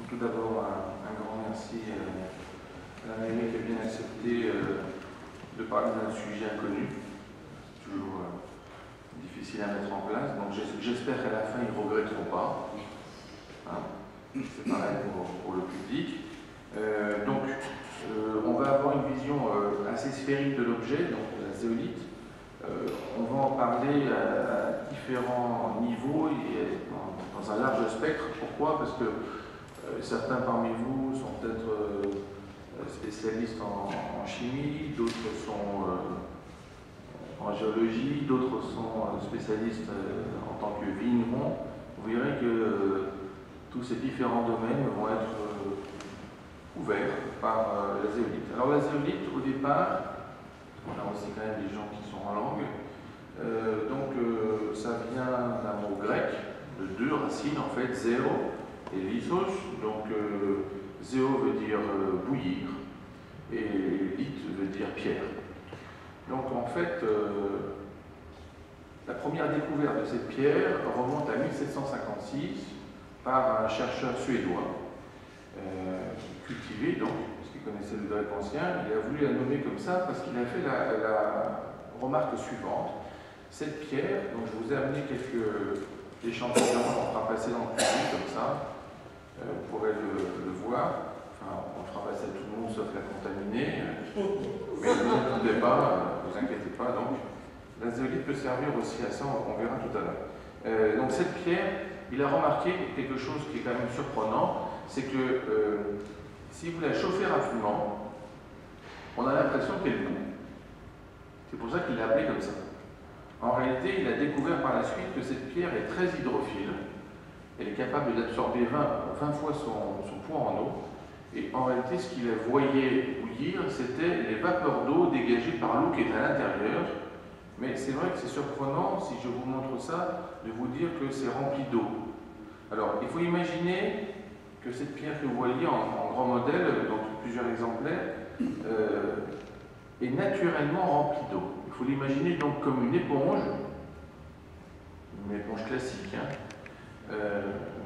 Tout d'abord, un grand merci à la mairie qui a bien accepté de parler d'un sujet inconnu, toujours difficile à mettre en place. Donc j'espère qu'à la fin, ils ne regretteront pas. Hein, c'est pareil pour le public. On va avoir une vision assez sphérique de l'objet, donc de la zéolite. On va en parler à différents niveaux et dans un large spectre. Pourquoi? Parce que certains parmi vous sont peut-être spécialistes en chimie, d'autres sont en géologie, d'autres sont spécialistes en tant que vignerons. Vous verrez que tous ces différents domaines vont être ouverts par la zéolite. Alors la zéolite, au départ, on a aussi quand même des gens qui sont en langue, ça vient d'un mot grec, de deux racines en fait, zéo et lysos. Donc zéo veut dire bouillir et lith veut dire pierre. Donc en fait, la première découverte de cette pierre remonte à 1756 par un chercheur suédois cultivé, donc, parce qu'il connaissait le grec ancien. Il a voulu la nommer comme ça parce qu'il a fait la remarque suivante. Cette pierre, donc je vous ai amené quelques échantillons, on fera passer dans le public comme ça, vous pourrez le voir. Enfin, on fera passer tout le monde sauf la contaminée, mais ne vous inquiétez pas, donc la zéolite peut servir aussi à ça, on verra tout à l'heure. Donc cette pierre, il a remarqué quelque chose qui est quand même surprenant, c'est que si vous la chauffez rapidement, on a l'impression qu'elle bout. C'est pour ça qu'il l'a appelée comme ça. En réalité, il a découvert par la suite que cette pierre est très hydrophile. Elle est capable d'absorber 20 fois son poids en eau. Et en réalité, ce qu'il voyait bouillir, c'était les vapeurs d'eau dégagées par l'eau qui est à l'intérieur. Mais c'est vrai que c'est surprenant, si je vous montre ça, de vous dire que c'est rempli d'eau. Alors, il faut imaginer que cette pierre que vous voyez en grand modèle, donc plusieurs exemplaires, est naturellement remplie d'eau. Il faut l'imaginer donc comme une éponge classique,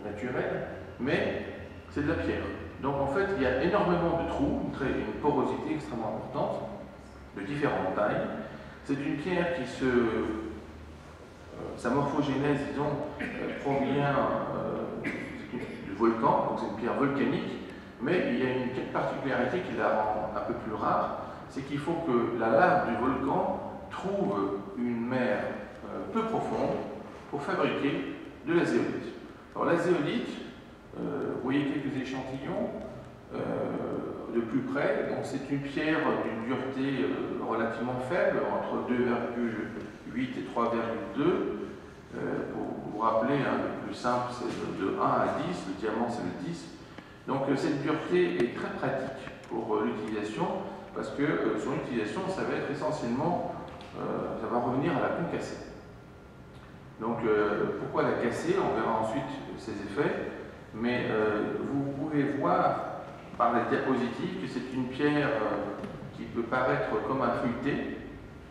naturelle, mais c'est de la pierre. Donc en fait, il y a énormément de trous, une porosité extrêmement importante, de différentes tailles. C'est une pierre qui sa morphogénèse, disons, provient du volcan, donc c'est une pierre volcanique, mais il y a une particularité qui la rend un peu plus rare, c'est qu'il faut que la lave du volcan trouve une mer peu profonde pour fabriquer de la zéolite. Alors la zéolite, vous voyez quelques échantillons de plus près, donc c'est une pierre d'une dureté relativement faible, entre 2,8 et 3,2. Pour vous rappeler, le plus simple c'est de 1 à 10, le diamant c'est le 10. Donc cette dureté est très pratique pour l'utilisation, parce que son utilisation, ça va être essentiellement, ça va revenir à la concassée. Donc pourquoi la casser? On verra ensuite ses effets, mais vous pouvez voir par la diapositive que c'est une pierre qui peut paraître comme un feuilleté,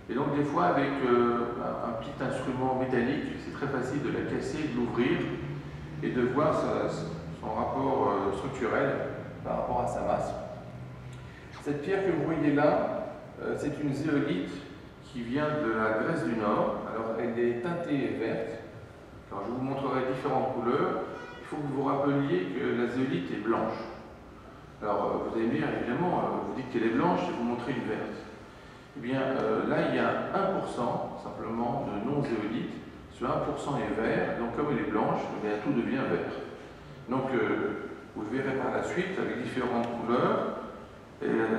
et donc des fois avec un petit instrument métallique, c'est très facile de la casser, de l'ouvrir et de voir son rapport structurel par rapport à sa masse. Cette pierre que vous voyez là, c'est une zéolite qui vient de la Grèce du Nord. Alors elle est teintée verte. Alors je vous montrerai différentes couleurs. Il faut que vous vous rappeliez que la zéolite est blanche. Alors vous allez me dire, évidemment, vous dites qu'elle est blanche et vous montrez une verte. Eh bien là il y a 1% simplement de non-zéolite. Ce 1% est vert, donc comme elle est blanche, eh bien, tout devient vert. Donc vous le verrez par la suite avec différentes couleurs.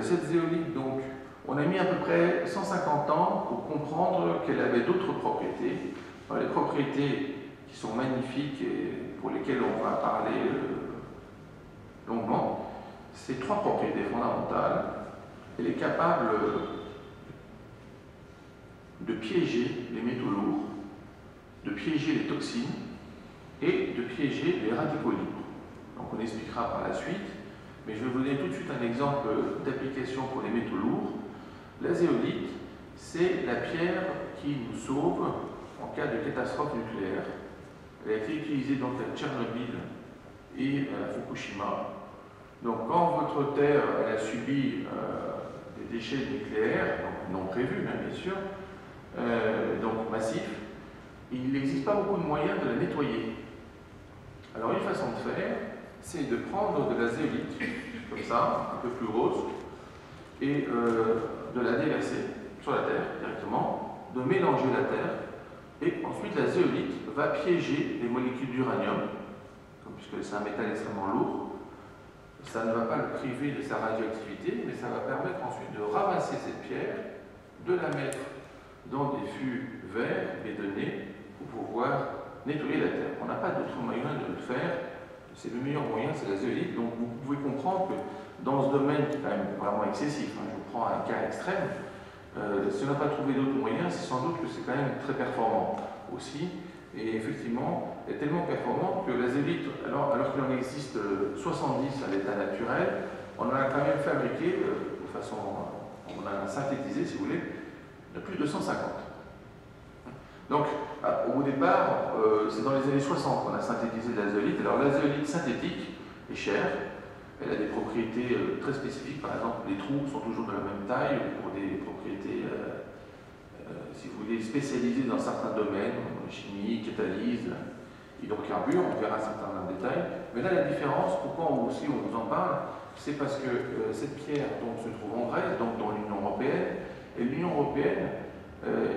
Cette zéolite, donc, on a mis à peu près 150 ans pour comprendre qu'elle avait d'autres propriétés. Alors, les propriétés qui sont magnifiques et pour lesquelles on va parler longuement, c'est 3 propriétés fondamentales. Elle est capable de piéger les métaux lourds, de piéger les toxines et de piéger les radicaux libres. Donc on expliquera par la suite. Mais je vais vous donner tout de suite un exemple d'application pour les métaux lourds. La zéolite, c'est la pierre qui nous sauve en cas de catastrophe nucléaire. Elle a été utilisée donc à Tchernobyl et à Fukushima. Donc quand votre Terre elle a subi des déchets nucléaires, donc non prévus bien sûr, donc massifs, il n'existe pas beaucoup de moyens de la nettoyer. Alors une façon de faire, c'est de prendre de la zéolite, comme ça, un peu plus rose, et de la déverser sur la Terre directement, de mélanger la Terre, et ensuite la zéolite va piéger les molécules d'uranium, puisque c'est un métal extrêmement lourd. Ça ne va pas le priver de sa radioactivité, mais ça va permettre ensuite de ramasser cette pierre, de la mettre dans des fûts verts bétonnés pour pouvoir nettoyer la Terre. On n'a pas d'autre moyen de le faire. C'est le meilleur moyen, c'est la zéolite. Donc vous pouvez comprendre que dans ce domaine qui est quand même vraiment excessif, je vous prends un cas extrême, si on n'a pas trouvé d'autres moyens, c'est sans doute que c'est quand même très performant aussi. Et effectivement, elle est tellement performante que la zéolite, alors qu'il en existe 70 à l'état naturel, on en a quand même fabriqué de façon, on a synthétisé si vous voulez, de plus de 150. Donc au départ, c'est dans les années 60 qu'on a synthétisé de la zéolite. Alors la zéolite synthétique est chère, elle a des propriétés très spécifiques, par exemple les trous sont toujours de la même taille pour des propriétés si vous voulez, spécialisé dans certains domaines, chimie, catalyse, hydrocarbures, on verra certains détails. Mais là, la différence, pourquoi aussi on vous en parle, c'est parce que cette pierre donc, se trouve en Grèce, donc dans l'Union européenne, et l'Union européenne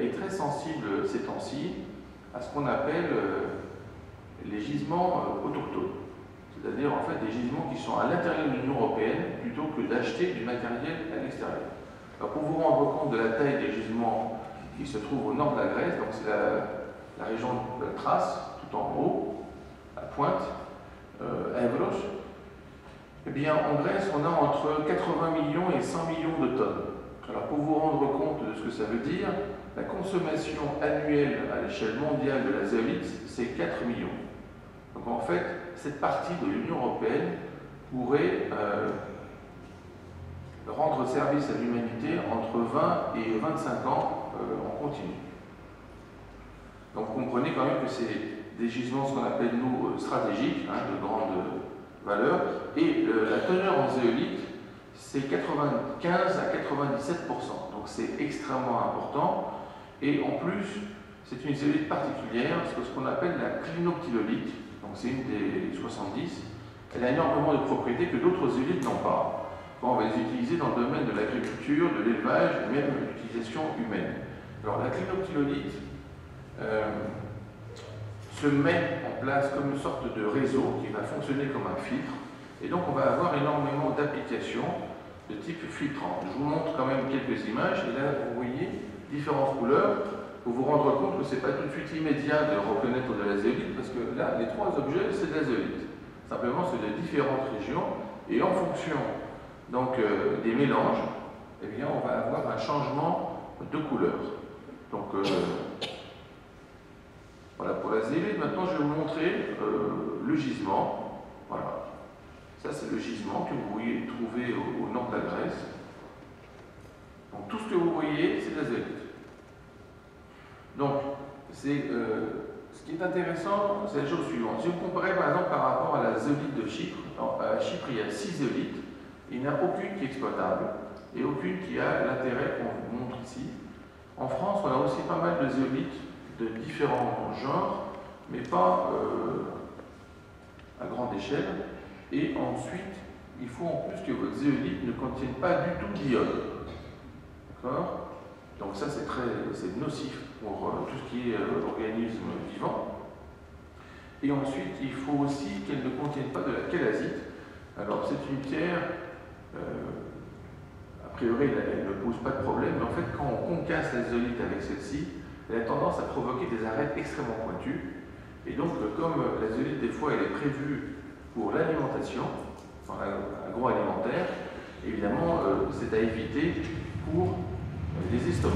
est très sensible ces temps-ci à ce qu'on appelle les gisements autochtones. C'est-à-dire en fait des gisements qui sont à l'intérieur de l'Union européenne plutôt que d'acheter du matériel à l'extérieur. Alors pour vous rendre compte de la taille des gisements qui se trouve au nord de la Grèce, donc c'est la région de la Thrace, tout en haut, à pointe, Evros. Eh bien, en Grèce, on a entre 80 millions et 100 millions de tonnes. Alors, pour vous rendre compte de ce que ça veut dire, la consommation annuelle à l'échelle mondiale de la zéolite, c'est 4 millions. Donc, en fait, cette partie de l'Union européenne pourrait rendre service à l'humanité entre 20 et 25 ans en continu. Donc vous comprenez quand même que c'est des gisements, ce qu'on appelle nous stratégiques, de grande valeur, et la teneur en zéolite, c'est 95 à 97%. Donc c'est extrêmement important, et en plus, c'est une zéolite particulière, c'est ce qu'on appelle la clinoptilolite, donc c'est une des 70, elle a énormément de propriétés que d'autres zéolites n'ont pas. On va les utiliser dans le domaine de l'agriculture, de l'élevage, et même de l'utilisation humaine. Alors la clinoptilolite se met en place comme une sorte de réseau qui va fonctionner comme un filtre, et donc on va avoir énormément d'applications de type filtrant. Je vous montre quand même quelques images, et là vous voyez différentes couleurs, pour vous rendre compte que ce n'est pas tout de suite immédiat de reconnaître de la zéolite, parce que là, les trois objets, c'est de la zéolite. Simplement, c'est de différentes régions, et en fonction donc des mélanges, eh bien, on va avoir un changement de couleur. Donc voilà pour la zéolite. Maintenant, je vais vous montrer le gisement. Voilà. Ça, c'est le gisement que vous voyez trouver au nord de la Grèce. Donc tout ce que vous voyez, c'est de la zéolite. Donc, ce qui est intéressant, c'est la chose suivante. Si vous comparez par exemple par rapport à la zéolite de Chypre, à Chypre, il y a 6 zéolites. Il n'y en a aucune qui est exploitable et aucune qui a l'intérêt qu'on vous montre ici. En France, on a aussi pas mal de zéolites de différents genres, mais pas à grande échelle. Et ensuite, il faut en plus que votre zéolite ne contienne pas du tout d'iode. D'accord? Donc ça, c'est nocif pour tout ce qui est organisme vivant. Et ensuite, il faut aussi qu'elle ne contienne pas de la chalazite. Alors, c'est une pierre a priori, elle ne pose pas de problème, mais en fait, quand on concasse la zéolite avec celle-ci, elle a tendance à provoquer des arêtes extrêmement pointues. Et donc, comme la zéolite, des fois, elle est prévue pour l'alimentation, enfin, agroalimentaire, évidemment, c'est à éviter pour les estomacs.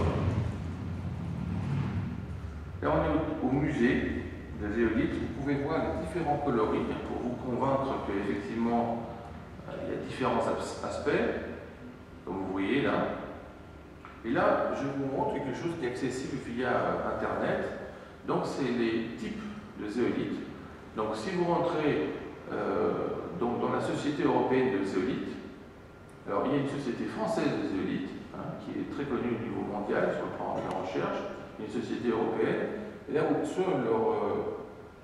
Là, on est au musée de la zéolite. Vous pouvez voir les différents coloris pour vous convaincre qu'effectivement, il y a différents aspects, comme vous voyez là. Et là, je vous montre quelque chose qui est accessible via Internet. Donc, c'est les types de zéolite. Donc, si vous rentrez donc dans la Société européenne de zéolite. Alors il y a une société française de zéolite, hein, qui est très connue au niveau mondial sur le plan de la recherche, une société européenne, et là sur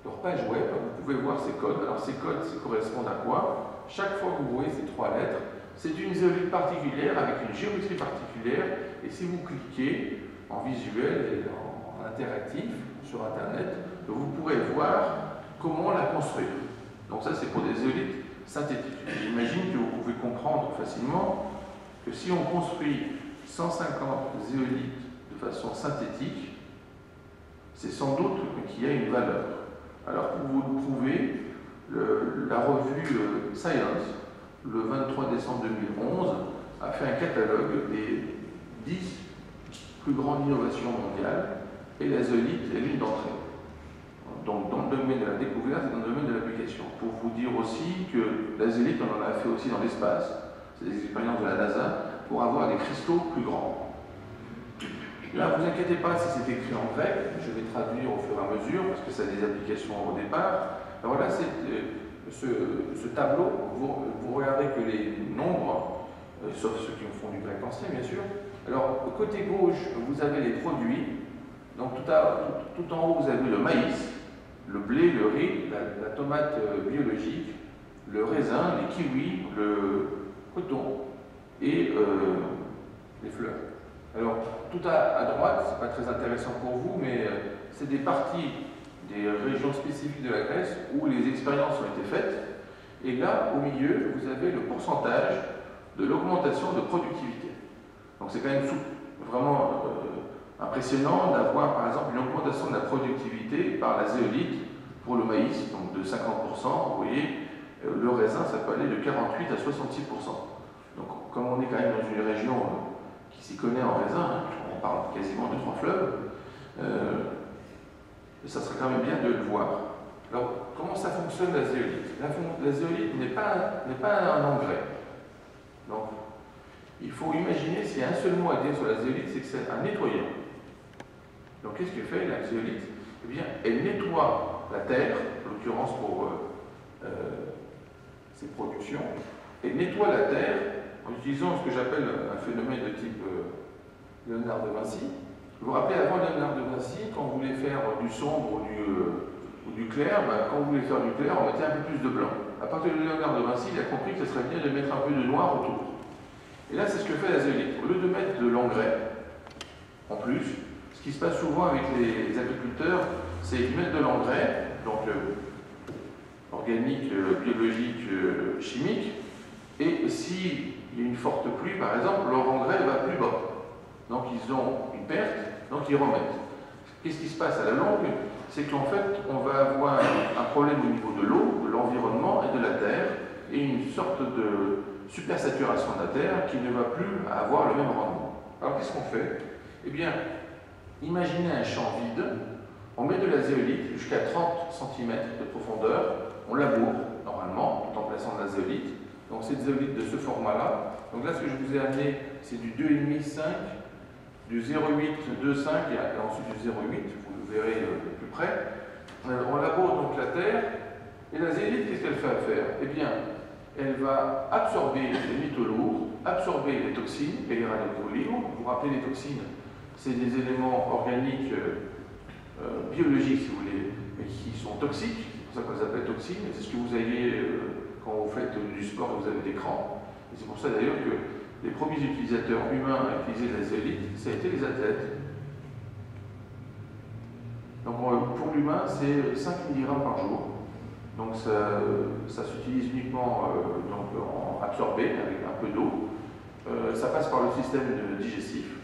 leur page web, vous pouvez voir ces codes. Alors ces codes correspondent à quoi? Chaque fois que vous voyez ces 3 lettres, c'est une zéolite particulière avec une géométrie particulière, et si vous cliquez en visuel et en interactif sur Internet, vous pourrez voir comment la construire. Donc ça c'est pour des zéolites synthétiques. J'imagine que vous pouvez comprendre facilement que si on construit 150 zéolites de façon synthétique, c'est sans doute qu'il y a une valeur. Alors pour vous le prouver, la revue Science, le 23 décembre 2011, a fait un catalogue des 10 plus grandes innovations mondiales, et la zéolite est l'une d'entre elles. Donc dans le domaine de la découverte et dans le domaine de l'application. Pour vous dire aussi que la zéolite, on en a fait aussi dans l'espace, c'est des expériences de la NASA, pour avoir des cristaux plus grands. Là, vous inquiétez pas si c'est écrit en grec, je vais traduire au fur et à mesure, parce que ça a des applications au départ. Alors là, c'est ce tableau, vous regardez que les nombres, sauf ceux qui font du grec ancien, bien sûr. Alors, côté gauche, vous avez les produits. Donc tout en haut, vous avez le maïs, le blé, le riz, la tomate biologique, le raisin, les kiwis, le coton et les fleurs. Alors, tout à droite, c'est pas très intéressant pour vous, mais c'est des parties des régions spécifiques de la Grèce où les expériences ont été faites. Et là, au milieu, vous avez le pourcentage de l'augmentation de productivité. Donc c'est quand même vraiment impressionnant d'avoir, par exemple, une augmentation de la productivité par la zéolite pour le maïs, donc de 50%. Vous voyez, le raisin, ça peut aller de 48 à 66%. Donc, comme on est quand même dans une région qui s'y connaît en raisin, hein, on parle quasiment de 3 fleuves, ça serait quand même bien de le voir. Alors, comment ça fonctionne la zéolite? La zéolite n'est pas un engrais. Donc, il faut imaginer, s'il y a un seul mot à dire sur la zéolite, c'est que c'est un nettoyant. Donc, qu'est-ce que fait la zéolite? Eh bien, elle nettoie la terre, en l'occurrence pour ses productions, elle nettoie la terre en utilisant ce que j'appelle un phénomène de type Léonard de Vinci. Vous vous rappelez, avant Léonard de Vinci, quand on voulait faire du sombre ou du clair, quand on voulait faire du clair, on mettait un peu plus de blanc. À partir de Léonard de Vinci, il a compris que ce serait bien de mettre un peu de noir autour. Et là, c'est ce que fait la zéolite. Au lieu de mettre de l'engrais, en plus, ce qui se passe souvent avec les agriculteurs, c'est qu'ils mettent de l'engrais, donc organique, biologique, chimique, et s'il y a une forte pluie, par exemple, leur engrais va plus bas. Donc ils ont une perte, donc ils remettent. Qu'est-ce qui se passe à la longue? C'est qu'en fait, on va avoir un problème au niveau de l'eau, de l'environnement et de la terre, et une sorte de supersaturation de la terre qui ne va plus avoir le même rendement. Alors qu'est-ce qu'on fait? Eh bien, imaginez un champ vide, on met de la zéolite jusqu'à 30 cm de profondeur, on laboure normalement, tout en plaçant de la zéolite. Donc c'est de zéolite de ce format-là. Donc là, ce que je vous ai amené, c'est du 2,5-5, du 0,8, 2,5 et ensuite du 0,8, vous le verrez de plus près. On laboure donc la terre, et la zéolite, qu'est-ce qu'elle fait à faire? Eh bien, elle va absorber les métaux lourds, absorber les toxines et les radicaux libres. Vous vous rappelez, les toxines, c'est des éléments organiques biologiques, si vous voulez, mais qui sont toxiques. C'est pour ça qu'on les appelle toxines. C'est ce que vous avez quand vous faites du sport et vous avez des crampes. Et c'est pour ça d'ailleurs que les premiers utilisateurs humains à utiliser la zéolite, ça a été les athlètes. Donc pour l'humain, c'est 5 mg par jour. Donc ça s'utilise uniquement en absorbé avec un peu d'eau. Ça passe par le système digestif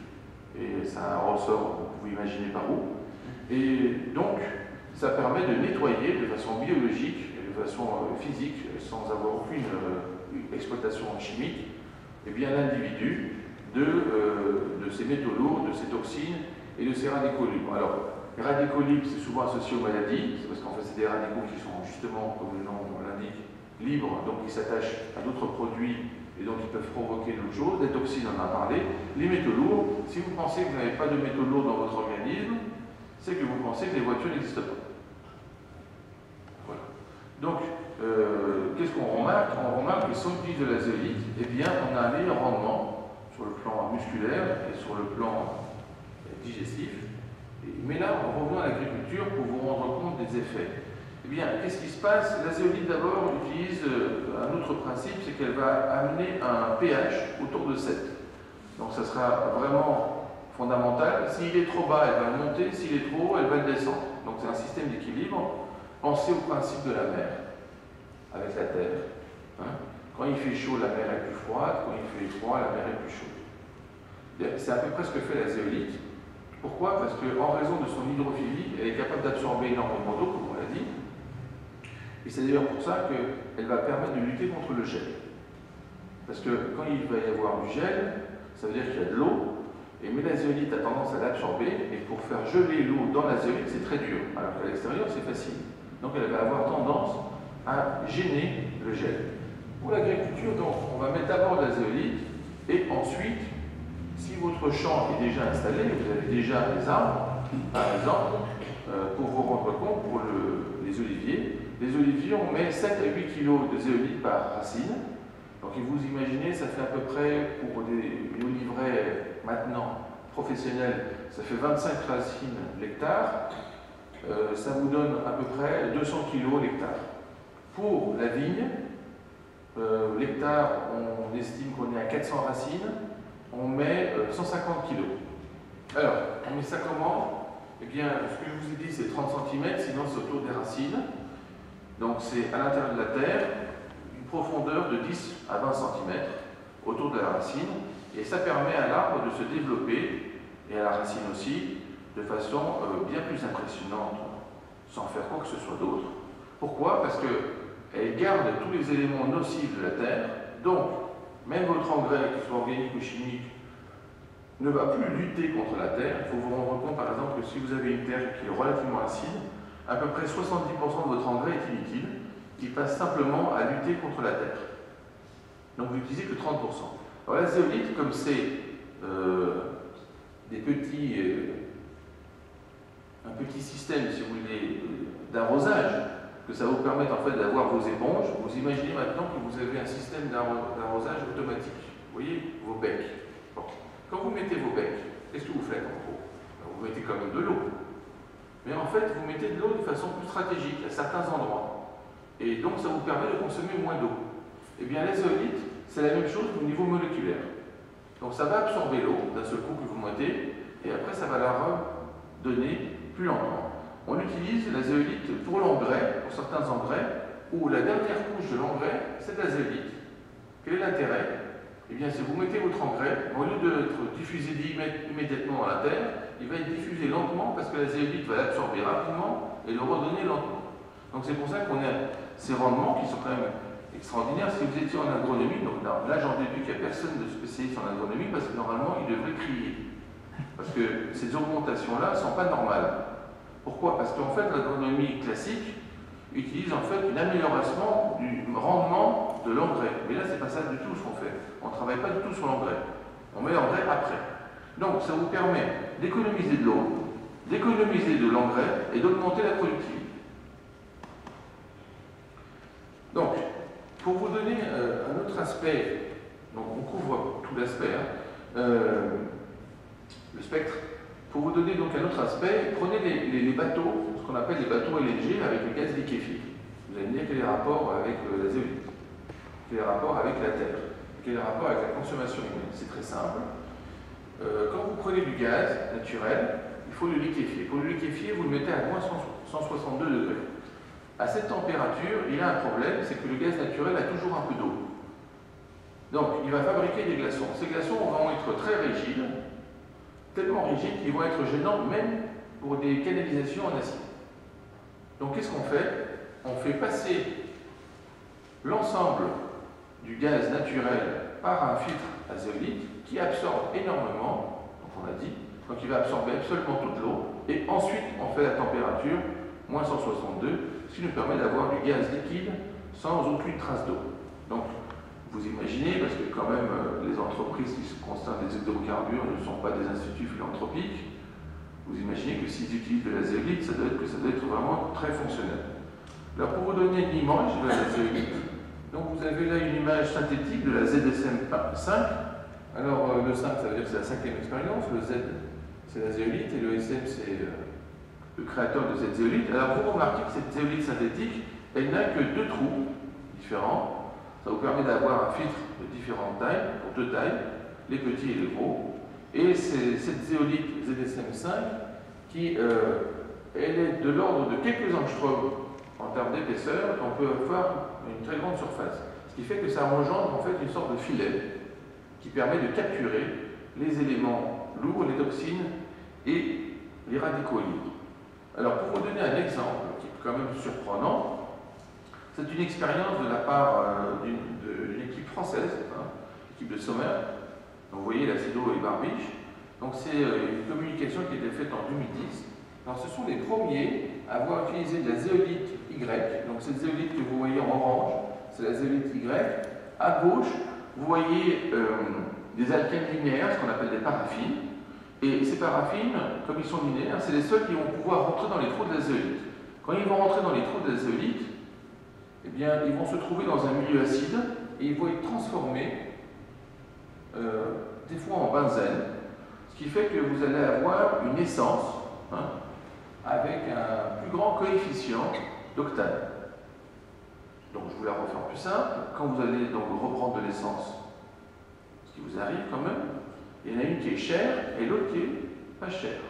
et ça ressort, vous pouvez imaginer par où. Et donc ça permet de nettoyer de façon biologique et de façon physique, sans avoir aucune exploitation chimique, et bien l'individu de ces métaux lourds, de ces toxines et de ces radicaux libres. Alors, les radicaux libres, c'est souvent associé aux maladies, c'est parce qu'en fait, c'est des radicaux qui sont justement, comme le nom l'indique, libres, donc qui s'attachent à d'autres produits et donc ils peuvent provoquer d'autres choses. Les toxines, on en a parlé. Les métaux lourds, si vous pensez que vous n'avez pas de métaux lourds dans votre organisme, c'est que vous pensez que les voitures n'existent pas. Voilà. Donc, remarque que si on utilise de la zéolite, eh bien, on a un meilleur rendement sur le plan musculaire et sur le plan digestif. Mais là, on revient à l'agriculture pour vous rendre compte des effets. Eh bien, qu'est-ce qui se passe? La zéolite, d'abord, utilise un autre principe, c'est qu'elle va amener un pH autour de 7. Donc, ça sera vraiment fondamental. S'il est trop bas, elle va le monter. S'il est trop haut, elle va le descendre. Donc, c'est un système d'équilibre. Pensez au principe de la mer, avec la terre. Hein? Quand il fait chaud, la mer est plus froide. Quand il fait froid, la mer est plus chaude. C'est à peu près ce que fait la zéolite. Pourquoi? Parce qu'en raison de son hydrophilie, elle est capable d'absorber énormément d'eau, comme on l'a dit. Et c'est d'ailleurs pour ça qu'elle va permettre de lutter contre le gel. Parce que quand il va y avoir du gel, ça veut dire qu'il y a de l'eau, mais la zéolite a tendance à l'absorber, et pour faire geler l'eau dans la zéolite, c'est très dur, alors qu'à l'extérieur, c'est facile. Donc elle va avoir tendance à gêner le gel. Pour l'agriculture, donc, on va mettre d'abord de la zéolite, et ensuite, si votre champ est déjà installé, vous avez déjà des arbres, par exemple, pour vous rendre compte, pour les oliviers, on met 7 à 8 kg de zéolite par racine. Donc vous imaginez, ça fait à peu près, pour des oliveraies maintenant professionnels, ça fait 25 racines l'hectare. Ça vous donne à peu près 200 kg l'hectare. Pour la vigne, l'hectare, on estime qu'on est à 400 racines, on met 150 kg. Alors, on met ça comment? Eh bien, ce que je vous ai dit, c'est 30 cm, sinon c'est autour des racines. Donc c'est à l'intérieur de la terre, une profondeur de 10 à 20 cm autour de la racine, et ça permet à l'arbre de se développer, et à la racine aussi, de façon bien plus impressionnante, sans faire quoi que ce soit d'autre. Pourquoi? Parce qu'elle garde tous les éléments nocifs de la terre, donc même votre engrais, qu'il soit organique ou chimique, ne va plus lutter contre la terre. Il faut vous rendre compte, par exemple, que si vous avez une terre qui est relativement acide, à peu près 70% de votre engrais est inutile, il passe simplement à lutter contre la terre. Donc vous n'utilisez que 30%. Alors la zéolite, comme c'est un petit système, si vous voulez, d'arrosage, que ça vous permette en fait d'avoir vos éponges, vous imaginez maintenant que vous avez un système d'arrosage automatique. Vous voyez, vos becs. Bon. Quand vous mettez vos becs, qu'est-ce que vous faites en gros? Vous mettez quand même de l'eau. Mais en fait, vous mettez de l'eau de façon plus stratégique à certains endroits. Et donc, ça vous permet de consommer moins d'eau. Eh bien, la zéolite, c'est la même chose au niveau moléculaire. Donc, ça va absorber l'eau d'un seul coup que vous mettez, et après, ça va la redonner plus lentement. On utilise la zéolite pour l'engrais, pour certains engrais, où la dernière couche de l'engrais, c'est de la zéolite. Quel est l'intérêt? Eh bien, si vous mettez votre engrais, au lieu d'être diffusé immédiatement dans la terre, il va être diffusé lentement parce que la zéolite va l'absorber rapidement et le redonner lentement. Donc c'est pour ça qu'on a ces rendements qui sont quand même extraordinaires. Si vous étiez en agronomie, donc là j'en déduis qu'il n'y a personne de spécialiste en agronomie parce que normalement il devrait crier. Parce que ces augmentations-là ne sont pas normales. Pourquoi? Parce qu'en fait l'agronomie classique utilise en fait une amélioration du rendement de l'engrais. Mais là c'est pas ça du tout ce qu'on fait. On ne travaille pas du tout sur l'engrais. On met l'engrais après. Donc ça vous permet d'économiser de l'eau, d'économiser de l'engrais et d'augmenter la productivité. Donc, pour vous donner un autre aspect, donc on couvre tout l'aspect, le spectre. Pour vous donner donc un autre aspect, prenez les bateaux, ce qu'on appelle les bateaux LNG avec le gaz liquéfié. Vous allez me dire quel est le rapport avec la zéolite, quel est le rapport avec la terre, quel est le rapport avec la consommation humaine. C'est très simple. Quand vous prenez du gaz naturel, il faut le liquéfier. Pour le liquéfier, vous le mettez à moins 162 degrés. À cette température, il y a un problème, c'est que le gaz naturel a toujours un peu d'eau. Donc, il va fabriquer des glaçons. Ces glaçons vont être très rigides, tellement rigides qu'ils vont être gênants même pour des canalisations en acier. Donc, qu'est-ce qu'on fait? On fait passer l'ensemble du gaz naturel par un filtre à zéolite qui absorbe énormément, donc on l'a dit, donc il va absorber absolument toute l'eau, et ensuite on fait la température, moins 162, ce qui nous permet d'avoir du gaz liquide sans aucune trace d'eau. Donc vous imaginez, parce que quand même les entreprises qui consomment des hydrocarbures ne sont pas des instituts philanthropiques, vous imaginez que s'ils utilisent de la zéolite, ça doit être vraiment très fonctionnel. Alors pour vous donner une image de la zéolite, Donc vous avez là une image synthétique de la ZSM5. Alors le 5, ça veut dire que c'est la cinquième expérience, le Z c'est la zéolite et le SM c'est le créateur de cette zéolite. Alors vous remarquez que cette zéolite synthétique, elle n'a que deux trous différents. Ça vous permet d'avoir un filtre de différentes tailles, pour deux tailles, les petits et les gros. Et c'est cette zéolite ZSM5 qui elle est de l'ordre de quelques angstroms en termes d'épaisseur, on peut avoir une très grande surface. Ce qui fait que ça engendre en fait une sorte de filet qui permet de capturer les éléments lourds, les toxines et les radicaux libres. Alors pour vous donner un exemple qui est quand même surprenant, c'est une expérience de la part d'une équipe française, l'équipe de Sommer. Donc vous voyez l'acido et Barbiche. Donc c'est une communication qui a été faite en 2010. Alors ce sont les premiers à avoir utilisé de la zéolite Y. Donc cette zéolite que vous voyez en orange, c'est la zéolite Y. À gauche, vous voyez des alkènes linéaires, ce qu'on appelle des paraffines. Et ces paraffines, comme ils sont linéaires, c'est les seuls qui vont pouvoir rentrer dans les trous de la zéolite. Quand ils vont rentrer dans les trous de la zéolite, eh bien, ils vont se trouver dans un milieu acide et ils vont être transformés des fois en benzène, ce qui fait que vous allez avoir une essence avec un plus grand coefficient d'octane. Donc je vous la refais en plus simple. Quand vous allez donc reprendre de l'essence, ce qui vous arrive quand même, il y en a une qui est chère et l'autre qui est pas chère.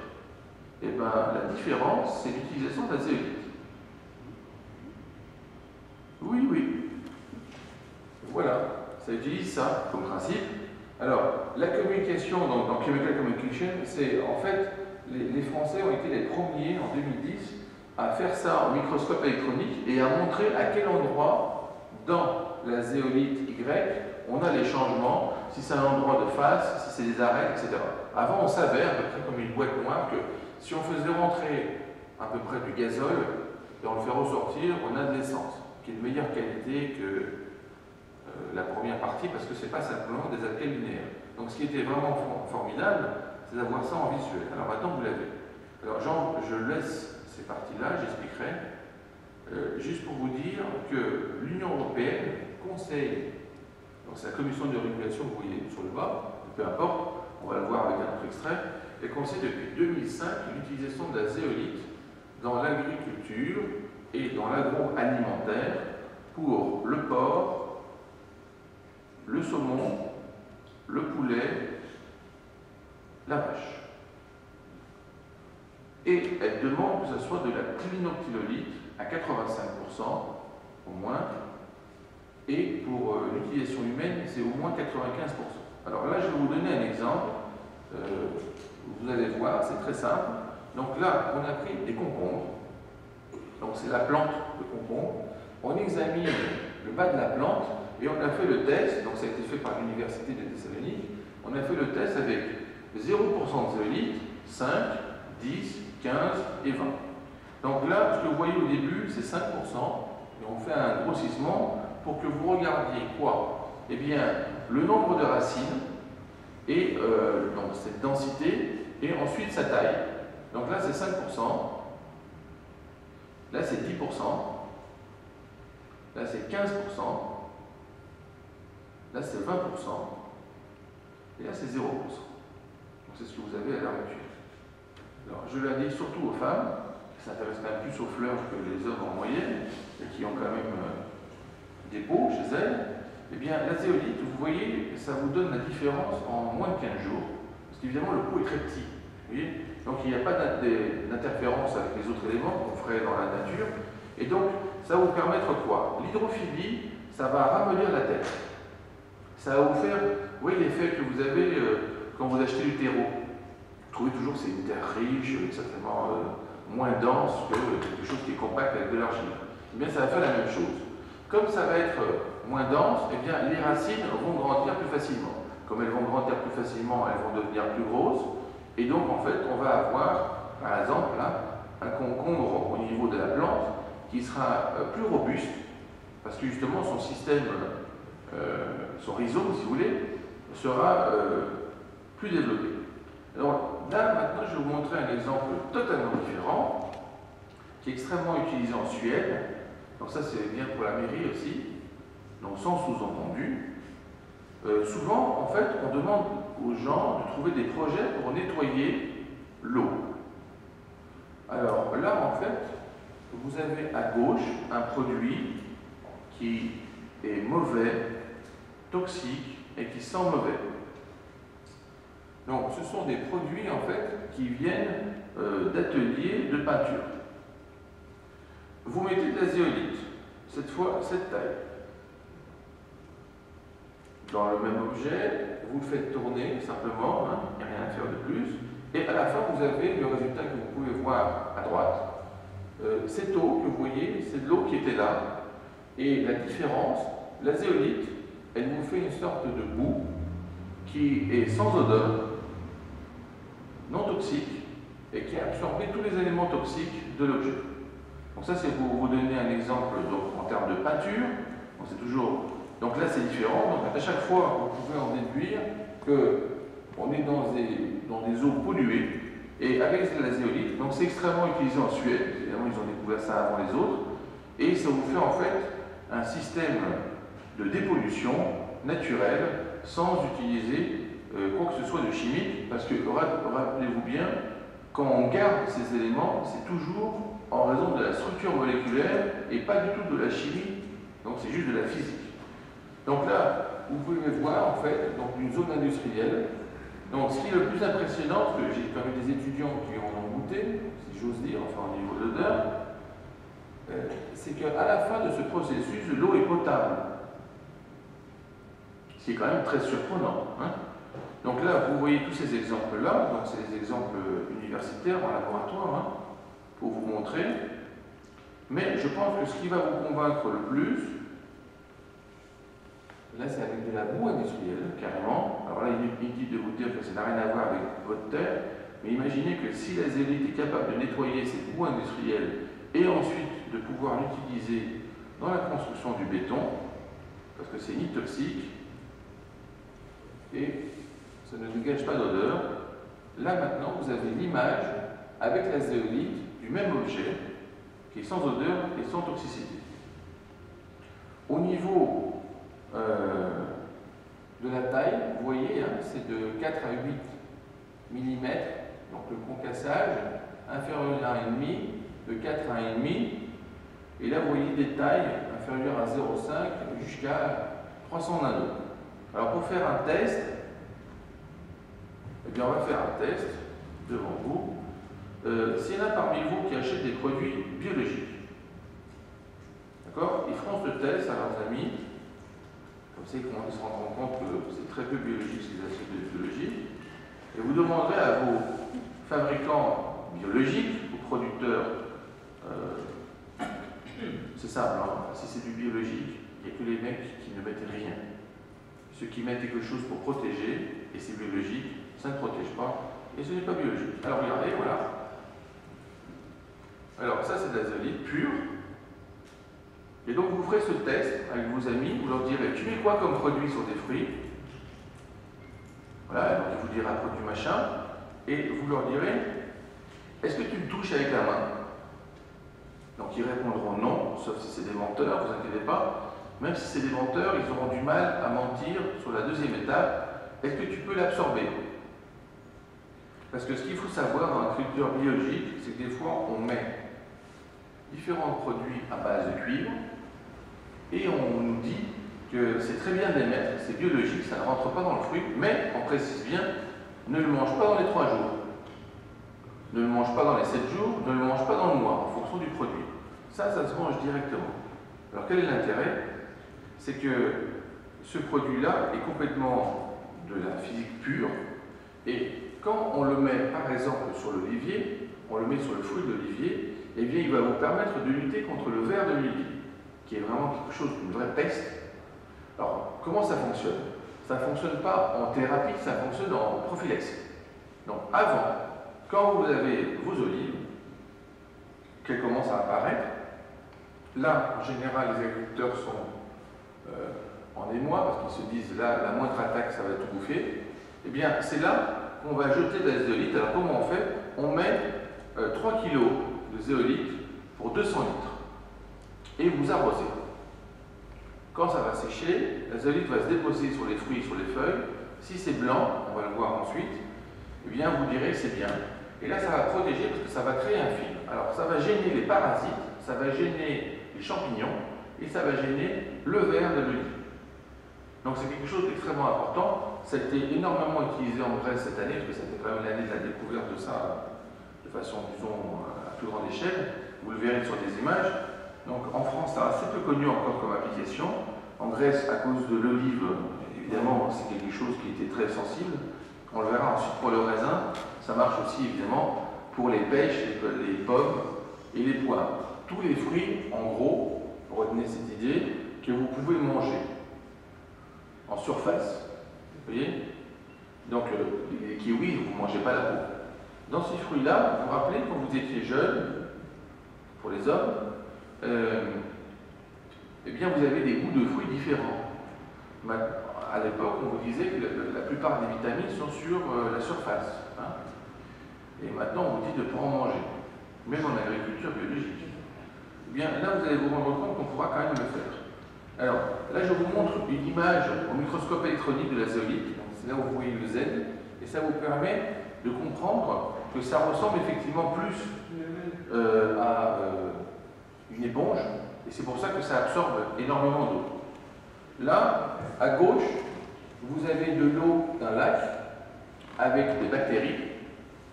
Et bien la différence, c'est l'utilisation de la zéolite. Oui, oui. Voilà, ça utilise ça comme principe. Alors, la communication, donc, dans Chemical Communication, c'est en fait, les Français ont été les premiers en 2010 à faire ça en microscope électronique et à montrer à quel endroit dans la zéolite Y on a les changements, si c'est un endroit de face, si c'est des arêtes, etc. Avant, on savait, à peu près comme une boîte noire, que si on faisait rentrer à peu près du gazole et on le fait ressortir, on a de l'essence, qui est de meilleure qualité que la première partie, parce que ce n'est pas simplement des alkènes linéaires. Donc ce qui était vraiment formidable, c'est d'avoir ça en visuel. Alors maintenant, vous l'avez. Alors Jean, je laisse ces parties-là, j'expliquerai. Juste pour vous dire que l'Union européenne conseille, donc c'est la commission de régulation que vous voyez sur le bas, peu importe, on va le voir avec un autre extrait, et conseille depuis 2005 l'utilisation de la zéolite dans l'agriculture et dans l'agroalimentaire pour le porc, le saumon, le poulet, la vache. Et elle demande que ce soit de la clinoctylolite à 85% au moins, et pour l'utilisation humaine, c'est au moins 95%. Alors là, je vais vous donner un exemple. Vous allez voir, c'est très simple. Donc là, on a pris des concombres. Donc c'est la plante de concombre. On examine le bas de la plante et on a fait le test. Donc ça a été fait par l'Université de Thessalonique. On a fait le test avec 0% de zéolite, 5, 10, 15 et 20. Donc là, ce que vous voyez au début, c'est 5%. Et on fait un grossissement pour que vous regardiez quoi? Eh bien, le nombre de racines et donc cette densité et ensuite sa taille. Donc là, c'est 5%. Là, c'est 10%. Là, c'est 15%. Là, c'est 20%. Et là, c'est 0%. Donc, c'est ce que vous avez à l'heure actuelle. Alors, je l'indique surtout aux femmes, qui s'intéressent quand même plus aux fleurs que les hommes en moyenne, et qui ont quand même des peaux chez elles. Eh bien, la zéolite, vous voyez, ça vous donne la différence en moins de 15 jours. Parce qu'évidemment, le pot est très petit. Vous voyez, donc, il n'y a pas d'interférence avec les autres éléments qu'on ferait dans la nature. Et donc, ça va vous permettre quoi? L'hydrophilie, ça va ramollir la tête. Ça va vous faire, vous voyez l'effet que vous avez quand vous achetez du terreau. Vous trouvez toujours que c'est une terre riche, certainement moins dense que quelque chose qui est compact avec de l'argile. Eh bien, ça va faire la même chose. Comme ça va être moins dense, eh bien, les racines vont grandir plus facilement. Comme elles vont grandir plus facilement, elles vont devenir plus grosses. Et donc, en fait, on va avoir, par exemple, là, un concombre au niveau de la plante qui sera plus robuste, parce que justement, son système, son rhizome, si vous voulez, sera plus développé. Alors là, maintenant, je vais vous montrer un exemple totalement différent, qui est extrêmement utilisé en Suède. Donc ça, c'est bien pour la mairie aussi. donc sans sous-entendu. Souvent, en fait, on demande aux gens de trouver des projets pour nettoyer l'eau. Alors là, en fait, vous avez à gauche un produit qui est mauvais, toxique et qui sent mauvais. Donc ce sont des produits, en fait, qui viennent d'ateliers de peinture. Vous mettez de la zéolite, cette fois cette taille. Dans le même objet, vous le faites tourner simplement, hein, il n'y a rien à faire de plus, et à la fin vous avez le résultat que vous pouvez voir à droite. Cette eau que vous voyez, c'est de l'eau qui était là, et la différence, la zéolite, elle vous fait une sorte de boue qui est sans odeur, non toxique, et qui a absorbé tous les éléments toxiques de l'objet. Donc ça c'est pour vous donner un exemple donc, en termes de peinture. Donc, c'est toujours... donc là c'est différent, donc à chaque fois vous pouvez en déduire qu'on est dans des eaux polluées, et avec de la zéolite, donc c'est extrêmement utilisé en Suède, évidemment ils ont découvert ça avant les autres, et ça vous fait en fait un système de dépollution naturelle sans utiliser quoi que ce soit de chimique, parce que rappelez-vous bien, quand on garde ces éléments, c'est toujours en raison de la structure moléculaire et pas du tout de la chimie, donc c'est juste de la physique. Donc là, vous pouvez voir en fait donc une zone industrielle. Donc ce qui est le plus impressionnant, parce que j'ai quand même des étudiants qui en ont goûté, si j'ose dire, enfin au niveau de l'odeur, c'est qu'à la fin de ce processus, l'eau est potable. Ce qui est quand même très surprenant. Hein. Donc là, vous voyez tous ces exemples-là, donc c'est des exemples universitaires en laboratoire, hein, pour vous montrer. Mais je pense que ce qui va vous convaincre le plus, là c'est avec de la boue industrielle, carrément. Alors là, il est inutile de vous dire que ça n'a rien à voir avec votre terre, mais imaginez que si la zéolite est capable de nettoyer cette boue industrielle et ensuite de pouvoir l'utiliser dans la construction du béton, parce que c'est ni toxique, et ça ne dégage pas d'odeur. Là maintenant, vous avez l'image avec la zéolite du même objet, qui est sans odeur et sans toxicité. Au niveau de la taille, vous voyez, hein, c'est de 4 à 8 mm, donc le concassage inférieur à 1,5, de 4 à 1,5, et là vous voyez des tailles inférieures à 0,5 jusqu'à 300 nanos. Alors pour faire un test, eh bien on va faire un test devant vous. S'il y en a parmi vous qui achètent des produits biologiques, d'accord, ils feront ce test à leurs amis, comme ça ils se rendront compte que c'est très peu biologique ce qu'ils achètent de biologique, et vous demanderez à vos fabricants biologiques, aux producteurs, c'est simple, hein, si c'est du biologique, il n'y a que les mecs qui ne mettent rien. Ceux qui mettent quelque chose pour protéger, et c'est biologique, ça ne protège pas, et ce n'est pas biologique. Alors regardez, voilà. Alors ça c'est de la zéolite pure. Et donc vous ferez ce test avec vos amis, vous leur direz, tu mets quoi comme produit sur tes fruits? Voilà, donc il vous dira produit machin, et vous leur direz, est-ce que tu le touches avec la main? Donc ils répondront non, sauf si c'est des menteurs, vous inquiétez pas. Même si c'est des menteurs, ils auront du mal à mentir sur la deuxième étape. Est-ce que tu peux l'absorber? Parce que ce qu'il faut savoir dans la culture biologique, c'est que des fois on met différents produits à base de cuivre et on nous dit que c'est très bien de les mettre, c'est biologique, ça ne rentre pas dans le fruit, mais on précise bien, ne le mange pas dans les 3 jours, ne le mange pas dans les 7 jours, ne le mange pas dans le mois, en fonction du produit. Ça se mange directement. Alors quel est l'intérêt? C'est que ce produit-là est complètement de la physique pure, et quand on le met par exemple sur l'olivier, on le met sur le fruit de l'olivier, eh bien il va vous permettre de lutter contre le ver de l'olivier, qui est vraiment quelque chose, une vraie peste. Alors comment ça fonctionne? Ça ne fonctionne pas en thérapie, ça fonctionne en prophylaxie. Donc avant, quand vous avez vos olives, qu'elles commencent à apparaître, là en général les agriculteurs sont en émoi, parce qu'ils se disent là, la moindre attaque, ça va tout bouffer, eh bien c'est là qu'on va jeter de la zéolite. Alors comment on fait? On met 3 kg de zéolite pour 200 litres et vous arrosez. Quand ça va sécher, la zeolite va se déposer sur les fruits, sur les feuilles. Si c'est blanc, on va le voir ensuite, eh bien vous direz c'est bien. Et là, ça va protéger parce que ça va créer un film. Alors, ça va gêner les parasites, ça va gêner les champignons et ça va gêner le ver de l'olive. Donc, c'est quelque chose d'extrêmement important. Ça a été énormément utilisé en Grèce cette année, parce que c'était quand même l'année de la découverte de ça de façon, disons, à plus grande échelle. Vous le verrez sur des images. Donc, en France, c'est assez peu connu encore comme application. En Grèce, à cause de l'olive, évidemment, c'est quelque chose qui était très sensible. On le verra ensuite pour le raisin. Ça marche aussi évidemment pour les pêches, les pommes et les poires. Tous les fruits, en gros, retenez cette idée, que vous pouvez manger en surface. Vous voyez? Donc les kiwis, vous ne mangez pas la peau. Dans ces fruits-là, vous vous rappelez quand vous étiez jeune, pour les hommes, eh bien vous avez des goûts de fruits différents. À l'époque, on vous disait que la plupart des vitamines sont sur la surface. Hein. Et maintenant, on vous dit de ne pas en manger, même en agriculture biologique. Eh bien, là, vous allez vous rendre compte qu'on pourra quand même le faire. Alors, là, je vous montre une image au microscope électronique de la zeolite. C'est là où vous voyez le Z. Et ça vous permet de comprendre que ça ressemble effectivement plus à une éponge. Et c'est pour ça que ça absorbe énormément d'eau. Là, à gauche, vous avez de l'eau d'un lac avec des bactéries.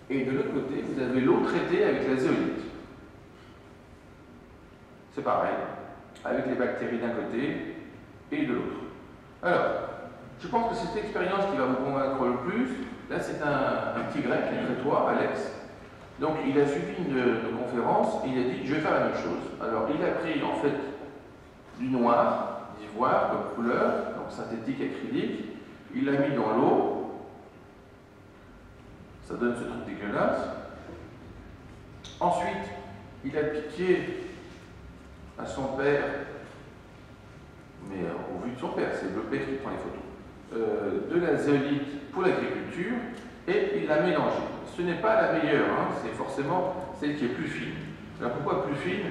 Et de l'autre côté, vous avez l'eau traitée avec la zeolite. C'est pareil, avec les bactéries d'un côté et de l'autre. Alors, je pense que c'est cette expérience qui va vous convaincre le plus. Là, c'est un petit grec, un crétois, Alex. Donc, il a suivi une conférence et il a dit, je vais faire la même chose. Alors, il a pris en fait du noir, d'ivoire comme couleur, donc synthétique acrylique. Il l'a mis dans l'eau. Ça donne ce truc dégueulasse. Ensuite, il a piqué à son père, mais au vu de son père, c'est le père qui prend les photos, de la zeolite pour l'agriculture, et il l'a mélangée. Ce n'est pas la meilleure, hein, c'est forcément celle qui est plus fine. Alors pourquoi plus fine?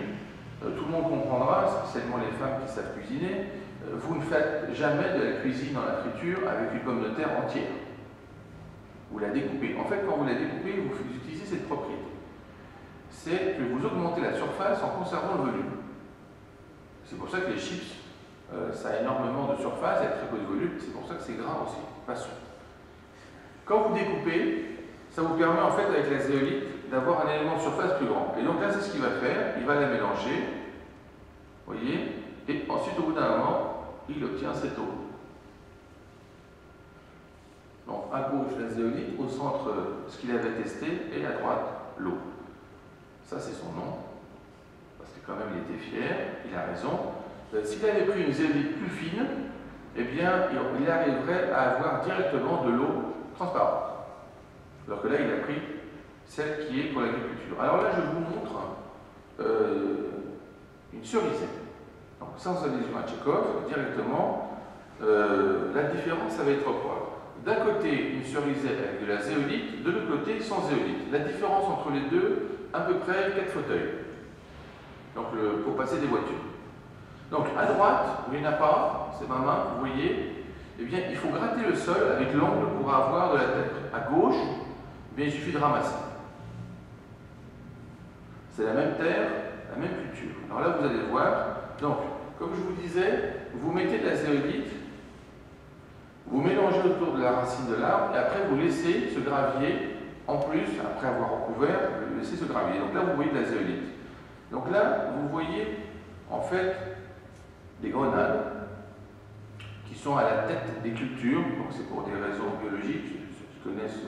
Tout le monde comprendra, spécialement les femmes qui savent cuisiner, vous ne faites jamais de la cuisine dans la friture avec une pomme de terre entière. Vous la découpez. En fait, quand vous la découpez, vous utilisez cette propriété. C'est que vous augmentez la surface en conservant le volume. C'est pour ça que les chips, ça a énormément de surface et très peu de volume. C'est pour ça que c'est gras aussi. Passons. Quand vous découpez, ça vous permet en fait avec la zeolite d'avoir un élément de surface plus grand. Et donc là, c'est ce qu'il va faire. Il va la mélanger. Vous voyez? Et ensuite, au bout d'un moment, il obtient cette eau. Donc à gauche la zeolite, au centre ce qu'il avait testé, et à droite l'eau. Ça c'est son nom, parce que quand même il était fier, il a raison. S'il avait pris une zeolite plus fine, eh bien il arriverait à avoir directement de l'eau transparente. Alors que là il a pris celle qui est pour l'agriculture. Alors là je vous montre une cerisée. Donc sans allusion à Tchekhov, directement, la différence ça va être quoi? D'un côté, une cerisée avec de la zéolite, de l'autre côté, sans zéolite. La différence entre les deux, à peu près 4 fauteuils. Donc, pour passer des voitures. Donc, à droite, où il n'y en a pas, c'est ma main, vous voyez, eh bien, il faut gratter le sol avec l'angle pour avoir de la tête. À gauche, eh bien, il suffit de ramasser. C'est la même terre, la même culture. Alors là, vous allez voir. Donc, comme je vous disais, vous mettez de la zéolite. Vous mélangez autour de la racine de l'arbre et après vous laissez ce gravier, en plus, après avoir recouvert, vous laissez ce gravier. Donc là, vous voyez de la zeolite. Donc là, vous voyez en fait des grenades qui sont à la tête des cultures. Donc c'est pour des raisons biologiques, ceux qui connaissent,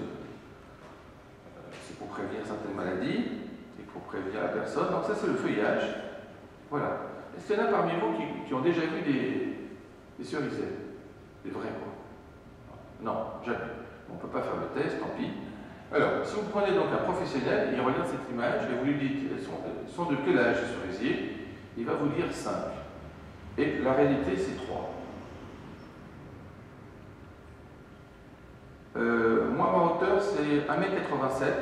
c'est pour prévenir certaines maladies et pour prévenir la personne. Donc ça, c'est le feuillage. Voilà. Est-ce qu'il y en a parmi vous qui ont déjà vu des cerisiers? Des vrais, quoi? Non, jamais. On ne peut pas faire le test, tant pis. Alors, si vous prenez donc un professionnel, il regarde cette image et vous lui dites elles sont de quel âge ces cerisiers, il va vous dire 5. Et la réalité, c'est 3. Moi, ma hauteur, c'est 1,87 m.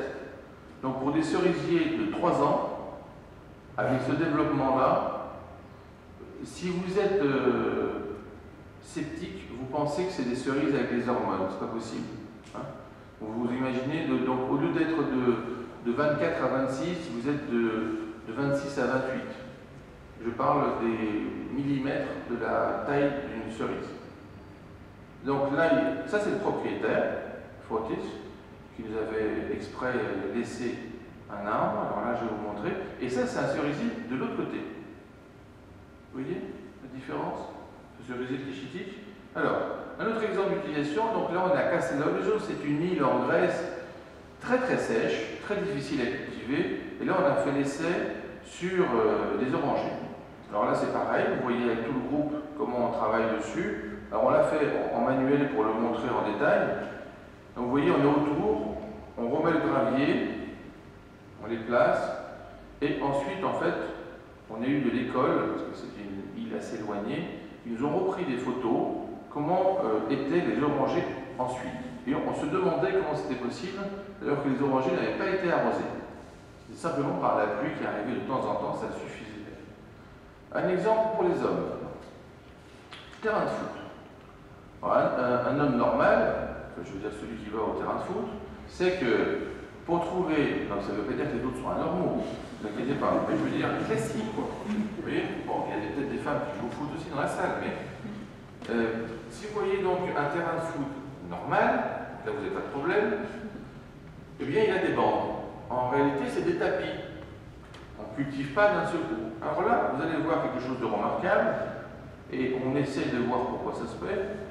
Donc, pour des cerisiers de 3 ans, avec ce développement-là, si vous êtes sceptique, vous pensez que c'est des cerises avec des hormones, c'est pas possible. Hein. Vous imaginez, donc au lieu d'être de 24 à 26, vous êtes de 26 à 28. Je parle des millimètres de la taille d'une cerise. Donc là, ça c'est le propriétaire, Fotis, qui nous avait exprès laissé un arbre. Alors là, je vais vous montrer. Et ça, c'est un cerisier de l'autre côté. Vous voyez la différence? Ce cerisier trichitique. Alors, un autre exemple d'utilisation. Donc là, on a Castelloggio. C'est une île en Grèce très très sèche, très difficile à cultiver. Et là, on a fait l'essai sur des orangers. Alors là, c'est pareil. Vous voyez avec tout le groupe comment on travaille dessus. Alors on l'a fait en manuel pour le montrer en détail. Donc vous voyez, on est autour, on remet le gravier, on les place, et ensuite, en fait, on a eu de l'école, parce que c'était une île assez éloignée, ils nous ont repris des photos, comment étaient les orangers ensuite. Et on se demandait comment c'était possible, alors que les orangers n'avaient pas été arrosés. C'était simplement par la pluie qui arrivait de temps en temps, ça suffisait. Un exemple pour les hommes. Terrain de foot. Un homme normal, je veux dire celui qui va au terrain de foot, c'est que pour trouver, non, ça ne veut pas dire que les autres sont anormaux, ne vous inquiétez pas, mais je veux dire classique, quoi. Vous voyez, bon, il y a peut-être des femmes qui jouent au foot aussi dans la salle, mais si vous voyez donc un terrain de foot normal, là vous n'avez pas de problème, eh bien il y a des bandes. En réalité, c'est des tapis. On ne cultive pas d'un seul coup. Alors là, vous allez voir quelque chose de remarquable, et on essaie de voir pourquoi ça se fait.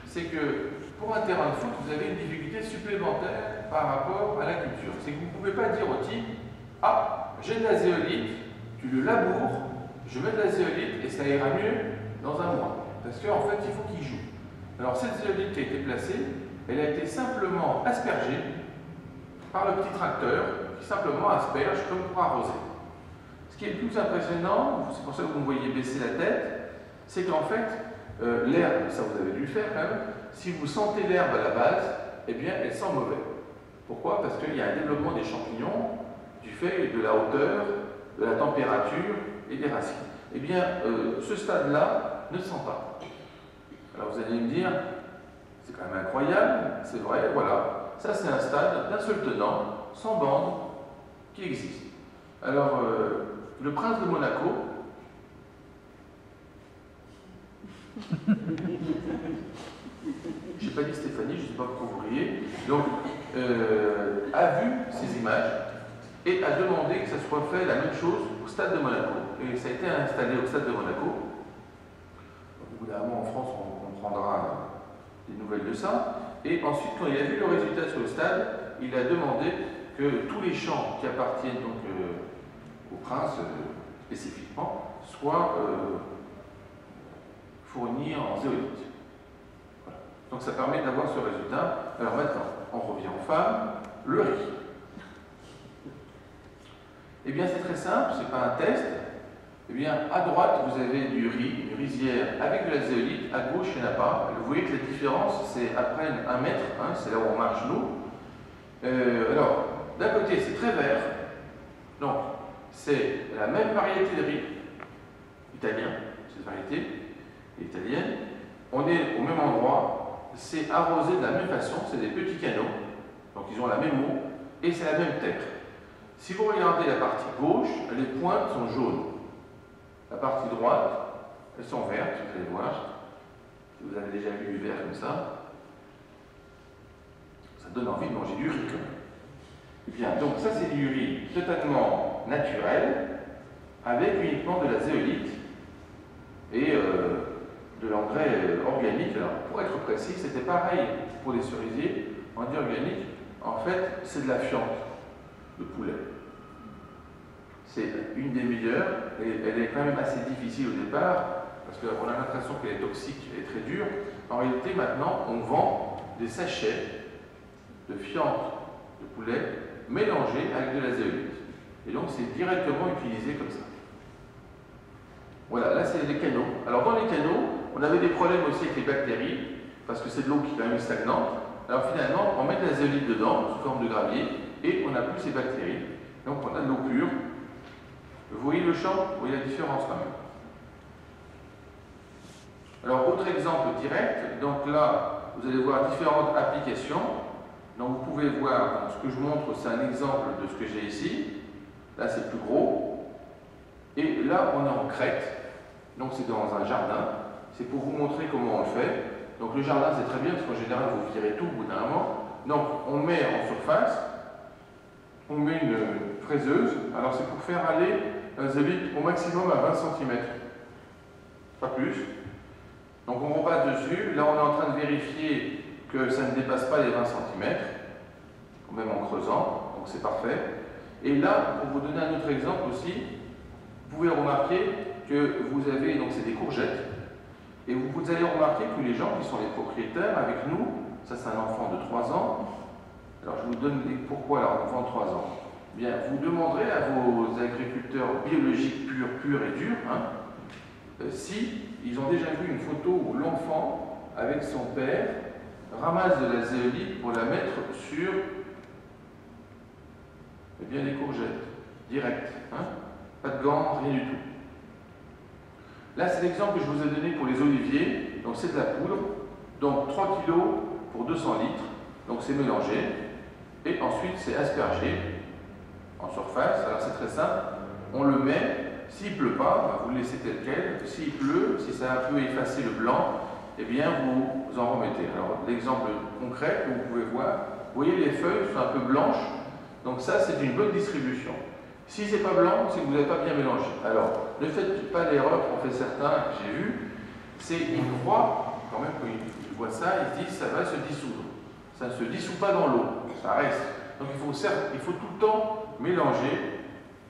C'est que pour un terrain de foot, vous avez une difficulté supplémentaire par rapport à la culture. C'est que vous ne pouvez pas dire au type « Ah, j'ai de la zéolite, tu le laboures, je mets de la zéolite et ça ira mieux dans un mois. » Parce qu'en fait, il faut qu'il joue. Alors cette zéolite qui a été placée, elle a été simplement aspergée par le petit tracteur qui simplement asperge comme pour arroser. Ce qui est le plus impressionnant, c'est pour ça que vous me voyez baisser la tête, c'est qu'en fait, l'herbe, ça vous avez dû le faire quand même, si vous sentez l'herbe à la base, eh bien elle sent mauvais. Pourquoi? Parce qu'il y a un développement des champignons du fait de la hauteur, de la température et des racines. Eh bien, ce stade-là ne sent pas. Alors vous allez me dire, c'est quand même incroyable, c'est vrai, voilà. Ça c'est un stade d'un seul tenant, sans bande, qui existe. Alors, le prince de Monaco, je n'ai pas dit Stéphanie, je ne sais pas pourquoi vous riez, donc a vu ces images et a demandé que ça soit fait la même chose au stade de Monaco. Et ça a été installé au stade de Monaco. Au bout d'un moment, en France, on prendra des nouvelles de ça. Et ensuite, quand il a vu le résultat sur le stade, il a demandé que tous les champs qui appartiennent donc au prince spécifiquement soient fournis en zéolite. Voilà. Donc ça permet d'avoir ce résultat. Alors maintenant, on revient aux femmes, le riz. Eh bien c'est très simple, c'est pas un test. Eh bien à droite vous avez du riz, une rizière avec de la zéolite, à gauche il n'y en a pas. Vous voyez que la différence c'est après 1 mètre, hein, c'est là où on marche nous. Alors d'un côté c'est très vert, donc c'est la même variété de riz italien, cette variété italienne. On est au même endroit, c'est arrosé de la même façon, c'est des petits canaux, donc ils ont la même eau et c'est la même terre. Si vous regardez la partie gauche, les pointes sont jaunes. La partie droite, elles sont vertes, vous allez voir. Si vous avez déjà vu du vert comme ça donne envie de manger du riz quand même. Eh bien, donc ça c'est du riz totalement naturel, avec uniquement de la zéolite et de l'engrais organique. Alors, pour être précis, c'était pareil pour les cerisiers. En dit organique, en fait, c'est de la fiente de poulet. C'est une des meilleures, et elle est quand même assez difficile au départ, parce qu'on a l'impression qu'elle est toxique, elle est très dure. En réalité, maintenant, on vend des sachets de fiente de poulet mélangés avec de la zéolite. Et donc, c'est directement utilisé comme ça. Voilà, là, c'est des canaux. Alors, dans les canaux, on avait des problèmes aussi avec les bactéries, parce que c'est de l'eau qui est quand même stagnante. Alors, finalement, on met de la zéolite dedans, sous forme de gravier, et on n'a plus ces bactéries. Donc, on a de l'eau pure. Vous voyez le champ? Vous voyez la différence quand même. Alors, autre exemple direct, donc là, vous allez voir différentes applications. Donc, vous pouvez voir, donc, ce que je montre, c'est un exemple de ce que j'ai ici. Là, c'est plus gros. Et là, on est en Crète. Donc, c'est dans un jardin. C'est pour vous montrer comment on le fait. Donc, le jardin, c'est très bien, parce qu'en général, vous virez tout au bout d'un moment. Donc, on met en surface, on met une fraiseuse. Alors, c'est pour faire aller la zélite au maximum à 20 cm. Pas plus. Donc, on repasse dessus. Là, on est en train de vérifier que ça ne dépasse pas les 20 cm, même en creusant, donc c'est parfait. Et là, pour vous donner un autre exemple aussi, vous pouvez remarquer que vous avez, donc c'est des courgettes, et vous allez remarquer que les gens qui sont les propriétaires avec nous, ça c'est un enfant de 3 ans, alors je vous donne pourquoi alors, un enfant de 3 ans. Bien, vous demanderez à vos agriculteurs biologiques purs et durs, si ils ont déjà vu une photo où l'enfant, avec son père, ramasse de la zéolite pour la mettre sur les courgettes, direct, pas de gants, rien du tout. Là, c'est l'exemple que je vous ai donné pour les oliviers, donc c'est de la poudre, donc 3 kg pour 200 litres, donc c'est mélangé, et ensuite c'est aspergé en surface. Alors c'est très simple, on le met, s'il ne pleut pas, vous le laissez tel quel, s'il pleut, si ça a un peu effacé le blanc, eh bien vous en remettez. Alors l'exemple concret que vous pouvez voir, vous voyez les feuilles sont un peu blanches, donc ça c'est une bonne distribution. Si c'est pas blanc, c'est que vous n'avez pas bien mélangé. Alors, ne faites pas l'erreur qu'ont fait certains, que j'ai vu, c'est qu'ils croient, quand même quand ils voient ça, ils se disent ça va se dissoudre. Ça ne se dissout pas dans l'eau, ça reste. Donc il faut tout le temps mélanger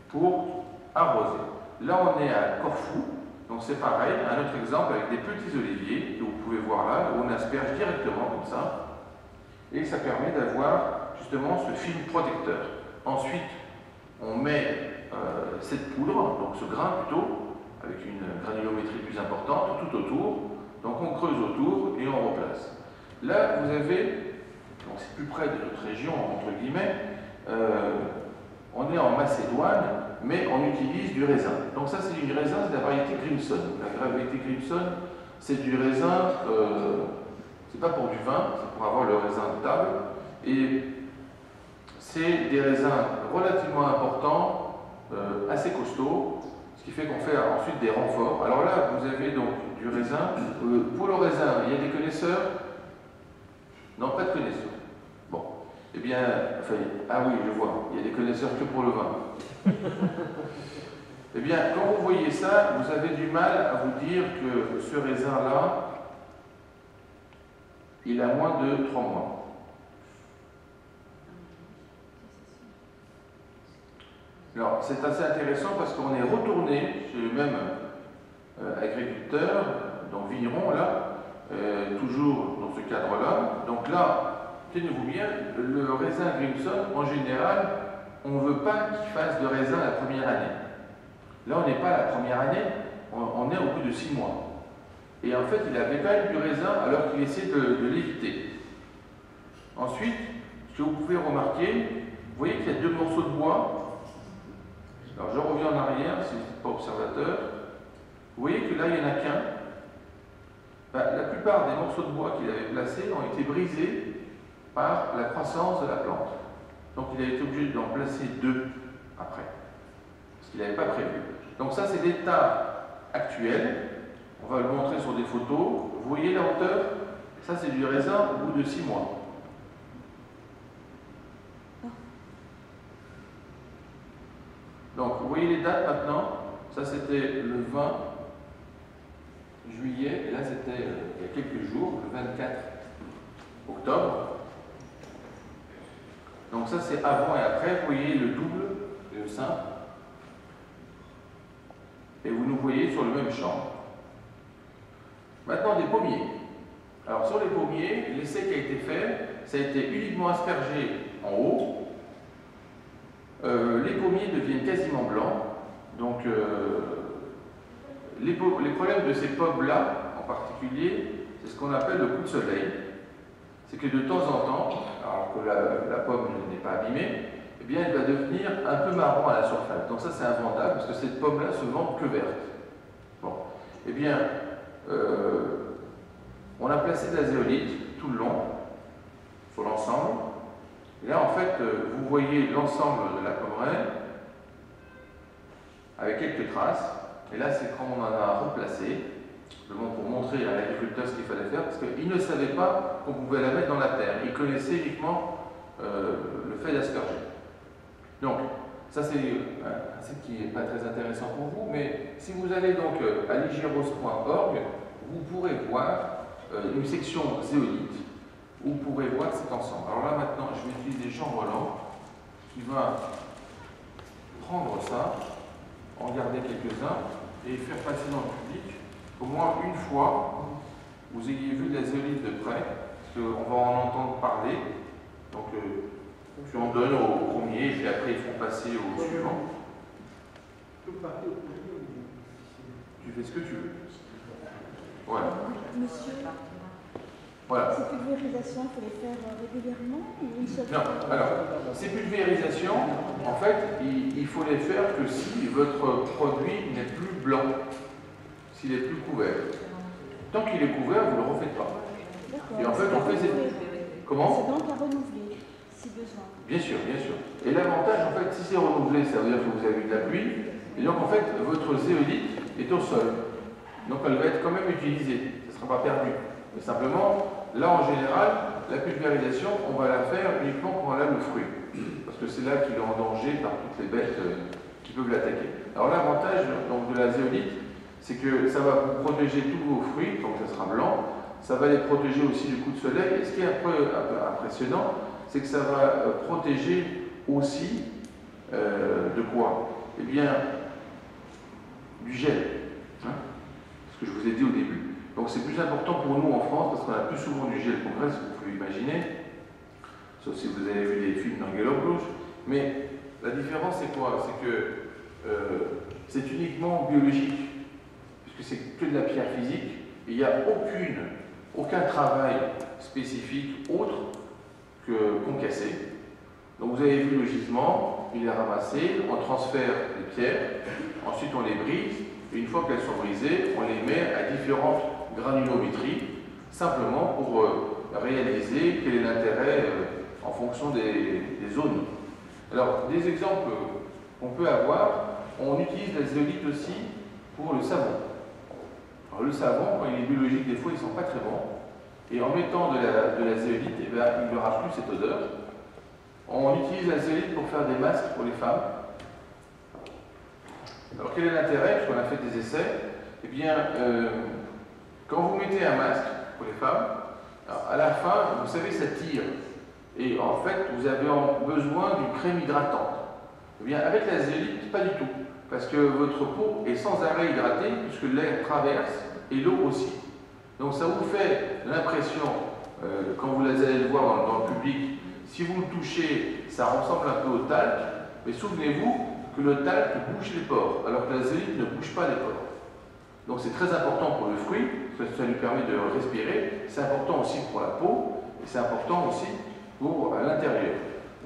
pour arroser. Là on est à Corfou, donc c'est pareil, un autre exemple avec des petits oliviers que vous pouvez voir là, où on asperge directement comme ça, et ça permet d'avoir justement ce film protecteur. Ensuite, on met cette poudre, donc ce grain plutôt, avec une granulométrie plus importante, tout autour, donc on creuse autour et on replace. Là, vous avez, donc c'est plus près de notre région, entre guillemets, on est en Macédoine, mais on utilise du raisin. Donc ça, c'est du raisin, c'est la variété Grimson. La variété Grimson, c'est du raisin, c'est pas pour du vin, c'est pour avoir le raisin de table. Et c'est des raisins relativement importants, assez costauds, ce qui fait qu'on fait ensuite des renforts. Alors là, vous avez donc du raisin. Pour le raisin, il y a des connaisseurs? Non, pas de connaisseurs. Bon, eh bien, enfin, ah oui, je vois, il y a des connaisseurs que pour le vin. Eh bien, quand vous voyez ça, vous avez du mal à vous dire que ce raisin-là, il a moins de 3 mois. Alors, c'est assez intéressant parce qu'on est retourné chez le même agriculteur, donc vigneron, là, toujours dans ce cadre-là. Donc là, tenez-vous bien, le raisin Grimson, en général, on ne veut pas qu'il fasse de raisin la première année. Là, on n'est pas à la première année, on est au bout de 6 mois. Et en fait, il avait quand même du raisin alors qu'il essayait de l'éviter. Ensuite, ce que vous pouvez remarquer, vous voyez qu'il y a 2 morceaux de bois. Alors je reviens en arrière, si vous n'êtes pas observateur. Vous voyez que là, il n'y en a qu'un. La plupart des morceaux de bois qu'il avait placés ont été brisés par la croissance de la plante. Donc il a été obligé d'en placer 2 après, parce qu'il n'avait pas prévu. Donc ça, c'est l'état actuel. On va le montrer sur des photos. Vous voyez la hauteur? Ça, c'est du raisin au bout de 6 mois. Donc, vous voyez les dates maintenant. Ça, c'était le 20 juillet, et là, c'était il y a quelques jours, le 24 octobre. Donc ça, c'est avant et après. Vous voyez le double et le simple. Et vous nous voyez sur le même champ. Maintenant, des pommiers. Alors, sur les pommiers, l'essai qui a été fait, ça a été uniquement aspergé en haut. Les pommiers deviennent quasiment blancs. Donc, les problèmes de ces pommes-là, en particulier, c'est ce qu'on appelle le coup de soleil. C'est que de temps en temps, alors que la pomme n'est pas abîmée, eh bien, elle va devenir un peu marron à la surface. Donc ça, c'est invendable, parce que cette pomme-là se vend que verte. Bon. Eh bien, On a placé de la zéolite tout le long, sur l'ensemble. Et là, en fait, vous voyez l'ensemble de la pommeraie, avec quelques traces. Et là, c'est quand on en a replacé, pour montrer à l'agriculteur ce qu'il fallait faire, parce qu'il ne savait pas qu'on pouvait la mettre dans la terre. Il connaissait uniquement le fait d'asperger. Donc, ça c'est un site qui n'est pas très intéressant pour vous, mais si vous allez donc à ligeros.org, vous pourrez voir une section zéolite, où vous pourrez voir cet ensemble. Alors là maintenant, je vais utiliser Jean Roland, qui va prendre ça, en garder quelques-uns, et faire passer dans le public, au moins une fois, vous ayez vu de la zéolite de près, parce qu'on va en entendre parler. Donc, puis on donne au premier, et puis après ils font passer au suivant. Tu fais ce que tu veux. Voilà. Monsieur, Voilà. ces pulvérisations, il faut les faire régulièrement ou une seule Non, fois? alors, ces pulvérisations, en fait, il faut les faire que si votre produit n'est plus blanc, s'il est plus couvert. Tant qu'il est couvert, vous ne le refaites pas. D'accord. Et en fait, on fait ces... Comment? C'est donc à renouveler, si besoin. Bien sûr, bien sûr. Et l'avantage, en fait, si c'est renouvelé, ça veut dire que vous avez eu de la pluie, et donc en fait, votre zéolite est au sol. Donc elle va être quand même utilisée, ça ne sera pas perdu. Mais simplement, là en général, la pulvérisation, on va la faire uniquement quand on a le fruit. Parce que c'est là qu'il est en danger par toutes les bêtes qui peuvent l'attaquer. Alors l'avantage donc, de la zéolite, c'est que ça va vous protéger tous vos fruits, donc ça sera blanc. Ça va les protéger aussi du coup de soleil. Et ce qui est un peu impressionnant, c'est que ça va protéger aussi de quoi? Eh bien, du gel. Hein, ce que je vous ai dit au début. Donc c'est plus important pour nous en France parce qu'on a plus souvent du gel qu'on reste, vous pouvez imaginer. Sauf si vous avez vu des films d'Angelopoulos. Mais la différence c'est quoi? C'est que c'est uniquement biologique. Puisque c'est que de la pierre physique. Et il n'y a aucun travail spécifique autre que concasser. Donc vous avez vu le gisement, il est ramassé, on transfère les pierres, ensuite on les brise, et une fois qu'elles sont brisées, on les met à différentes granulométries, simplement pour réaliser quel est l'intérêt en fonction des zones. Alors, des exemples qu'on peut avoir, on utilise la zéolite aussi pour le savon. Alors, le savon, quand il est biologique, des fois, il ne sent pas très bon. Et en mettant de la zéolite, eh bien, il n'aura plus cette odeur. On utilise la zéolite pour faire des masques pour les femmes. Alors quel est l'intérêt? Puisqu'on a fait des essais. Eh bien, quand vous mettez un masque pour les femmes, alors, à la fin, vous savez, ça tire. Et en fait, vous avez besoin d'une crème hydratante. Eh bien, avec la zéolite, pas du tout. Parce que votre peau est sans arrêt hydratée, puisque l'air traverse et l'eau aussi. Donc ça vous fait l'impression, quand vous allez le voir dans le public, si vous le touchez, ça ressemble un peu au talc, mais souvenez-vous que le talc bouge les pores, alors que la zéolite ne bouge pas les pores. Donc c'est très important pour le fruit, parce que ça lui permet de respirer, c'est important aussi pour la peau, et c'est important aussi pour l'intérieur.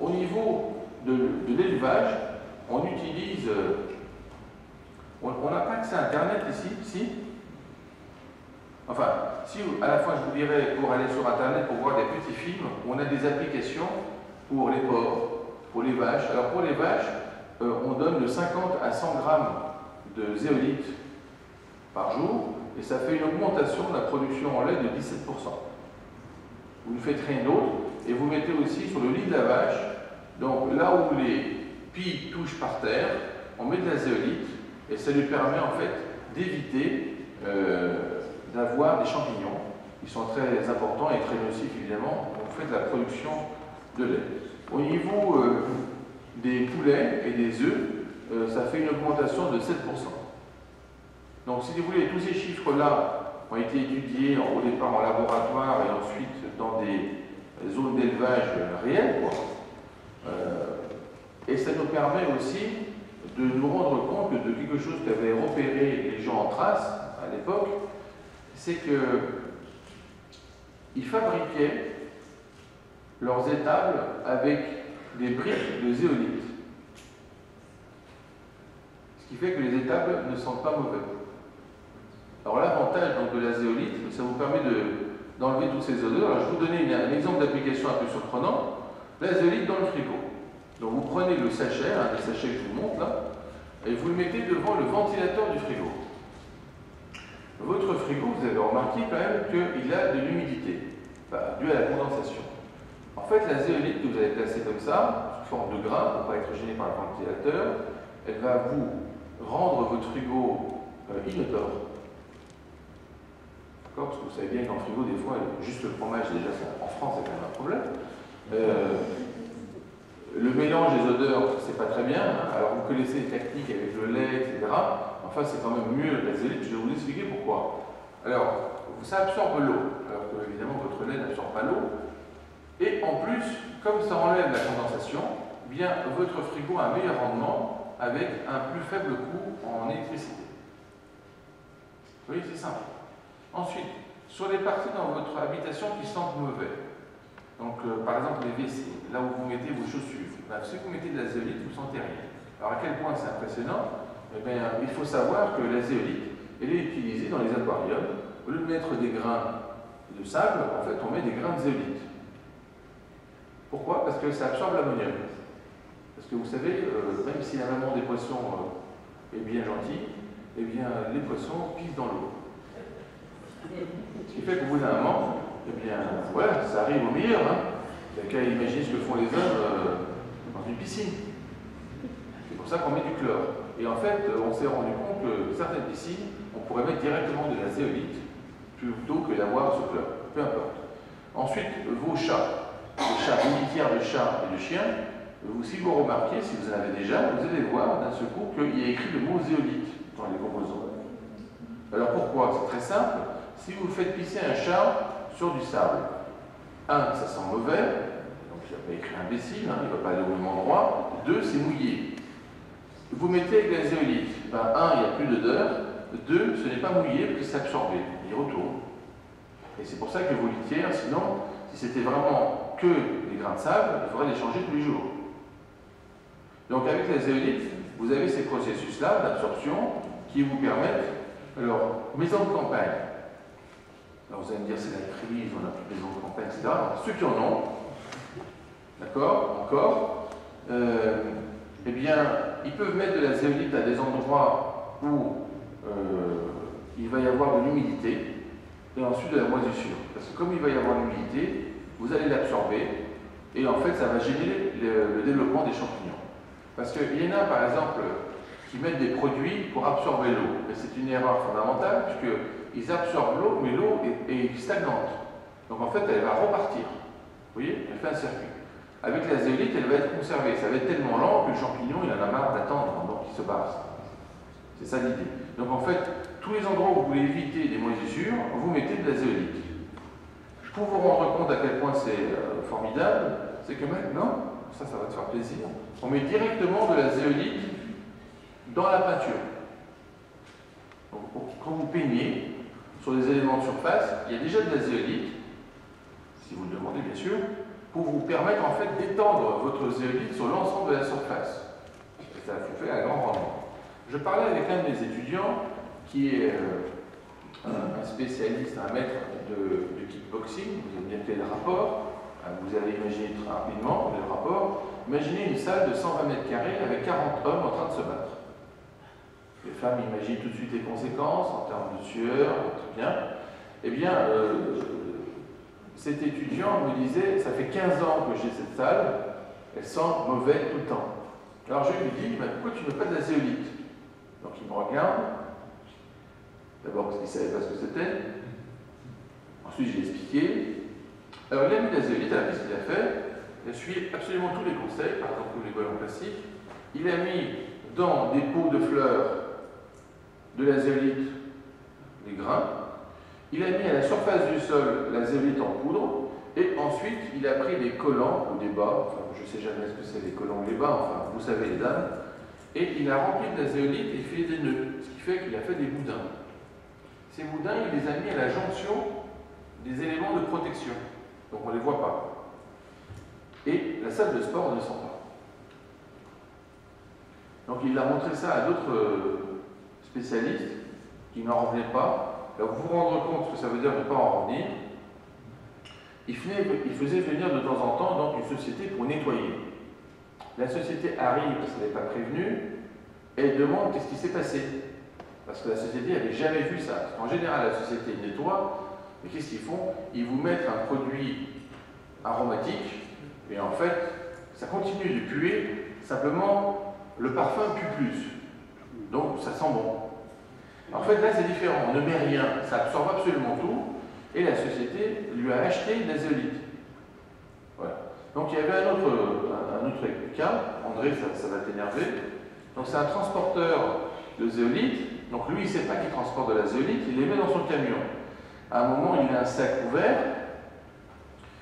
Au niveau de l'élevage, on utilise... on n'a pas accès à Internet ici, si? Enfin, si à la fin je vous dirais pour aller sur Internet pour voir des petits films, on a des applications pour les porcs, pour les vaches. Alors pour les vaches, on donne de 50 à 100 grammes de zéolite par jour, et ça fait une augmentation de la production en lait de 17%. Vous ne faites rien d'autre, et vous mettez aussi sur le lit de la vache, donc là où les pies touchent par terre, on met de la zéolite, et ça lui permet en fait d'éviter d'avoir des champignons qui sont très importants et très nocifs évidemment quand vous faites la production de lait. Au niveau des poulets et des œufs, ça fait une augmentation de 7%. Donc si vous voulez, tous ces chiffres-là ont été étudiés au départ en laboratoire et ensuite dans des zones d'élevage réelles, et ça nous permet aussi de nous rendre compte de quelque chose qu'avaient repéré les gens en trace à l'époque, c'est qu'ils fabriquaient leurs étables avec des briques de zéolite. Ce qui fait que les étables ne sentent pas mauvais. Alors l'avantage de la zéolite, ça vous permet d'enlever toutes ces odeurs. Alors, je vais vous donner un exemple d'application un peu surprenant. La zéolite dans le frigo. Donc vous prenez le sachet, un des sachets que je vous montre là, et vous le mettez devant le ventilateur du frigo. Votre frigo, vous avez remarqué quand même qu'il a de l'humidité, due à la condensation. En fait, la zéolite que vous avez placée comme ça, sous forme de grain, pour ne pas être gêné par le ventilateur, elle va vous rendre votre frigo inodore. D'accord? Parce que vous savez bien qu'en frigo, des fois, juste le fromage, déjà, en France, c'est quand même un problème. Le mélange des odeurs, c'est pas très bien. Alors, vous connaissez les techniques avec le lait, etc. Enfin, c'est quand même mieux la zéolite. Je vais vous expliquer pourquoi. Alors, ça absorbe l'eau, alors que, évidemment, votre lait n'absorbe pas l'eau. Et en plus, comme ça enlève la condensation, eh bien, votre frigo a un meilleur rendement avec un plus faible coût en électricité. Vous voyez, c'est simple. Ensuite, sur les parties dans votre habitation qui sentent mauvais, donc par exemple les WC, là où vous mettez vos chaussures, si vous mettez de la zéolite, vous ne sentez rien. Alors à quel point c'est impressionnant? Eh bien, il faut savoir que la zéolite, elle est utilisée dans les aquariums. Au lieu de mettre des grains de sable, en fait, on met des grains de zéolite. Pourquoi? Parce que ça absorbe l'ammonium. Parce que vous savez, même si la maman des poissons est bien gentille, eh bien, les poissons pissent dans l'eau. Ce qui fait qu'au bout d'un moment, eh bien, voilà, ça arrive au meilleur. Il n'y a qu'à imaginer ce que font les hommes dans une piscine. C'est pour ça qu'on met du chlore. Et en fait, on s'est rendu compte que certaines piscines, on pourrait mettre directement de la zéolite plutôt que d'avoir ce chlore. Peu importe. Ensuite, vos chats, les chats, les litières de chats et de chiens, si vous remarquez, si vous en avez déjà, vous allez voir d'un seul coup qu'il y a écrit le mot zéolite dans les composants. Alors pourquoi? C'est très simple. Si vous faites pisser un chat sur du sable, ça sent mauvais, donc il n'a pas écrit imbécile, il ne va pas aller au même endroit. 2, c'est mouillé. Vous mettez avec la zéolite, il n'y a plus d'odeur. 2, ce n'est pas mouillé parce que c'est absorbé, il retourne. Et c'est pour ça que vos litières, sinon, si c'était vraiment que des grains de sable, il faudrait les changer tous les jours. Donc avec la zéolite, vous avez ces processus-là d'absorption qui vous permettent, alors, maison de campagne. Alors vous allez me dire, c'est la crise, on n'a plus de maison de campagne, etc. Alors, ceux qui en ont, d'accord, encore, eh bien, ils peuvent mettre de la zéolite à des endroits où il va y avoir de l'humidité et ensuite de la moisissure. Parce que comme il va y avoir de l'humidité, vous allez l'absorber et en fait, ça va gêner le développement des champignons. Parce qu'il y en a, par exemple, qui mettent des produits pour absorber l'eau. Et c'est une erreur fondamentale, puisqu'ils absorbent l'eau, mais l'eau est stagnante. Donc en fait, elle va repartir. Vous voyez? Elle fait un circuit. Avec la zéolite, elle va être conservée. Ça va être tellement lent que le champignon, il en a marre d'attendre, donc il se barre. C'est ça l'idée. Donc en fait, tous les endroits où vous voulez éviter des moisissures, vous mettez de la zéolite. Pour vous rendre compte à quel point c'est formidable, c'est que maintenant, ça va te faire plaisir, on met directement de la zéolite dans la peinture. Donc, quand vous peignez sur des éléments de surface, il y a déjà de la zéolite, si vous le demandez bien sûr, pour vous permettre en fait d'étendre votre zéolite sur l'ensemble de la surface. Et ça vous fait un grand rendement. Je parlais avec un de mes étudiants qui est un spécialiste, un maître de kickboxing. Vous allez bien quel est le rapport. Vous allez imaginer très rapidement le rapport. Imaginez une salle de 120 mètres carrés avec 40 hommes en train de se battre. Les femmes imaginent tout de suite les conséquences en termes de sueur, très bien. Eh bien, cet étudiant me disait, ça fait 15 ans que j'ai cette salle, elle sent mauvais tout le temps. Alors je lui dis, pourquoi tu ne mets pas de la zéolite? Donc il me regarde, d'abord parce qu'il ne savait pas ce que c'était, ensuite j'ai expliqué. Alors il a mis de la zéolite, alors qu'est-ce qu'il a fait? Il a suivi absolument tous les conseils, par exemple les ballons plastiques. Il a mis dans des pots de fleurs de la zéolite, des grains. Il a mis à la surface du sol la zéolite en poudre. Et ensuite, il a pris des collants ou des bas, enfin je ne sais jamais ce que c'est les collants ou les bas, enfin vous savez les dames. Et il a rempli de la zéolite et fait des nœuds, ce qui fait qu'il a fait des boudins. Ces boudins, il les a mis à la jonction des éléments de protection. Donc on ne les voit pas. Et la salle de sport ne sent pas. Donc il a montré ça à d'autres spécialistes qui n'en revenaient pas. Alors vous vous rendrez compte ce que ça veut dire de ne pas en revenir. il faisait venir de temps en temps donc, une société pour nettoyer. La société arrive parce qu'elle n'est pas prévenue, et elle demande qu'est-ce qui s'est passé. Parce que la société n'avait jamais vu ça. En général, la société nettoie, mais qu'est-ce qu'ils font? Ils vous mettent un produit aromatique, et en fait, ça continue de puer, simplement, le parfum pue plus. Donc, ça sent bon. En fait, là, c'est différent. On ne met rien. Ça absorbe absolument tout, et la société lui a acheté de la zeolite. Voilà. Donc, il y avait un autre cas. André, ça va t'énerver. Donc, c'est un transporteur de zeolite. Donc, lui, il ne sait pas qu'il transporte de la zeolite, il les met dans son camion. À un moment, il a un sac ouvert.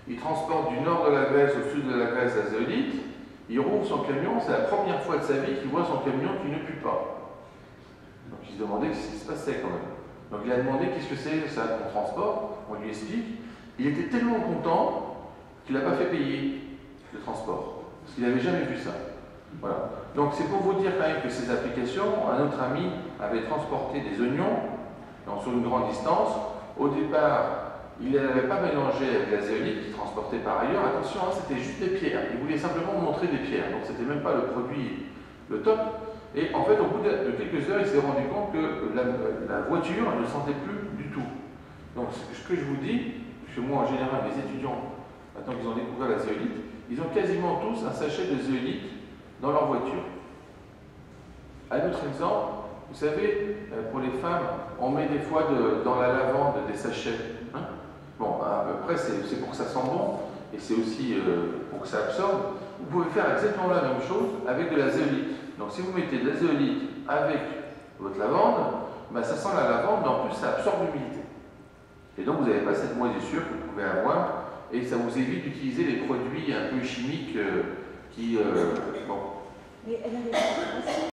Il transporte du nord de la Grèce au sud de la Grèce la zeolite. Il rouvre son camion, c'est la première fois de sa vie qu'il voit son camion qui ne pue pas. Donc il se demandait ce qui se passait quand même. Donc il a demandé qu'est-ce que c'est ça qu'on transporte, on lui explique. Il était tellement content qu'il n'a pas fait payer le transport, parce qu'il n'avait jamais vu ça. Voilà. Donc c'est pour vous dire quand même que ces applications, un autre ami avait transporté des oignons donc, sur une grande distance. Au départ, il n'avait pas mélangé avec la zéolite qu'il transportait par ailleurs. Attention, hein, c'était juste des pierres. Il voulait simplement montrer des pierres. Donc, c'était même pas le produit, le top. Et en fait, au bout de quelques heures, il s'est rendu compte que la voiture ne sentait plus du tout. Donc, ce que je vous dis, parce que moi, en général, les étudiants, maintenant qu'ils ont découvert la zéolite, ils ont quasiment tous un sachet de zéolite dans leur voiture. Un autre exemple, vous savez, pour les femmes, on met des fois dans la lavande des sachets. Hein? Bon, à peu près, c'est pour que ça sent bon, et c'est aussi pour que ça absorbe. Vous pouvez faire exactement la même chose avec de la zéolite. Donc si vous mettez de la zéolite avec votre lavande, ben, ça sent la lavande, mais en plus ça absorbe l'humidité. Et donc vous n'avez pas cette moisissure que vous pouvez avoir, et ça vous évite d'utiliser les produits un peu chimiques qui... bon. Mais elle n'avait pas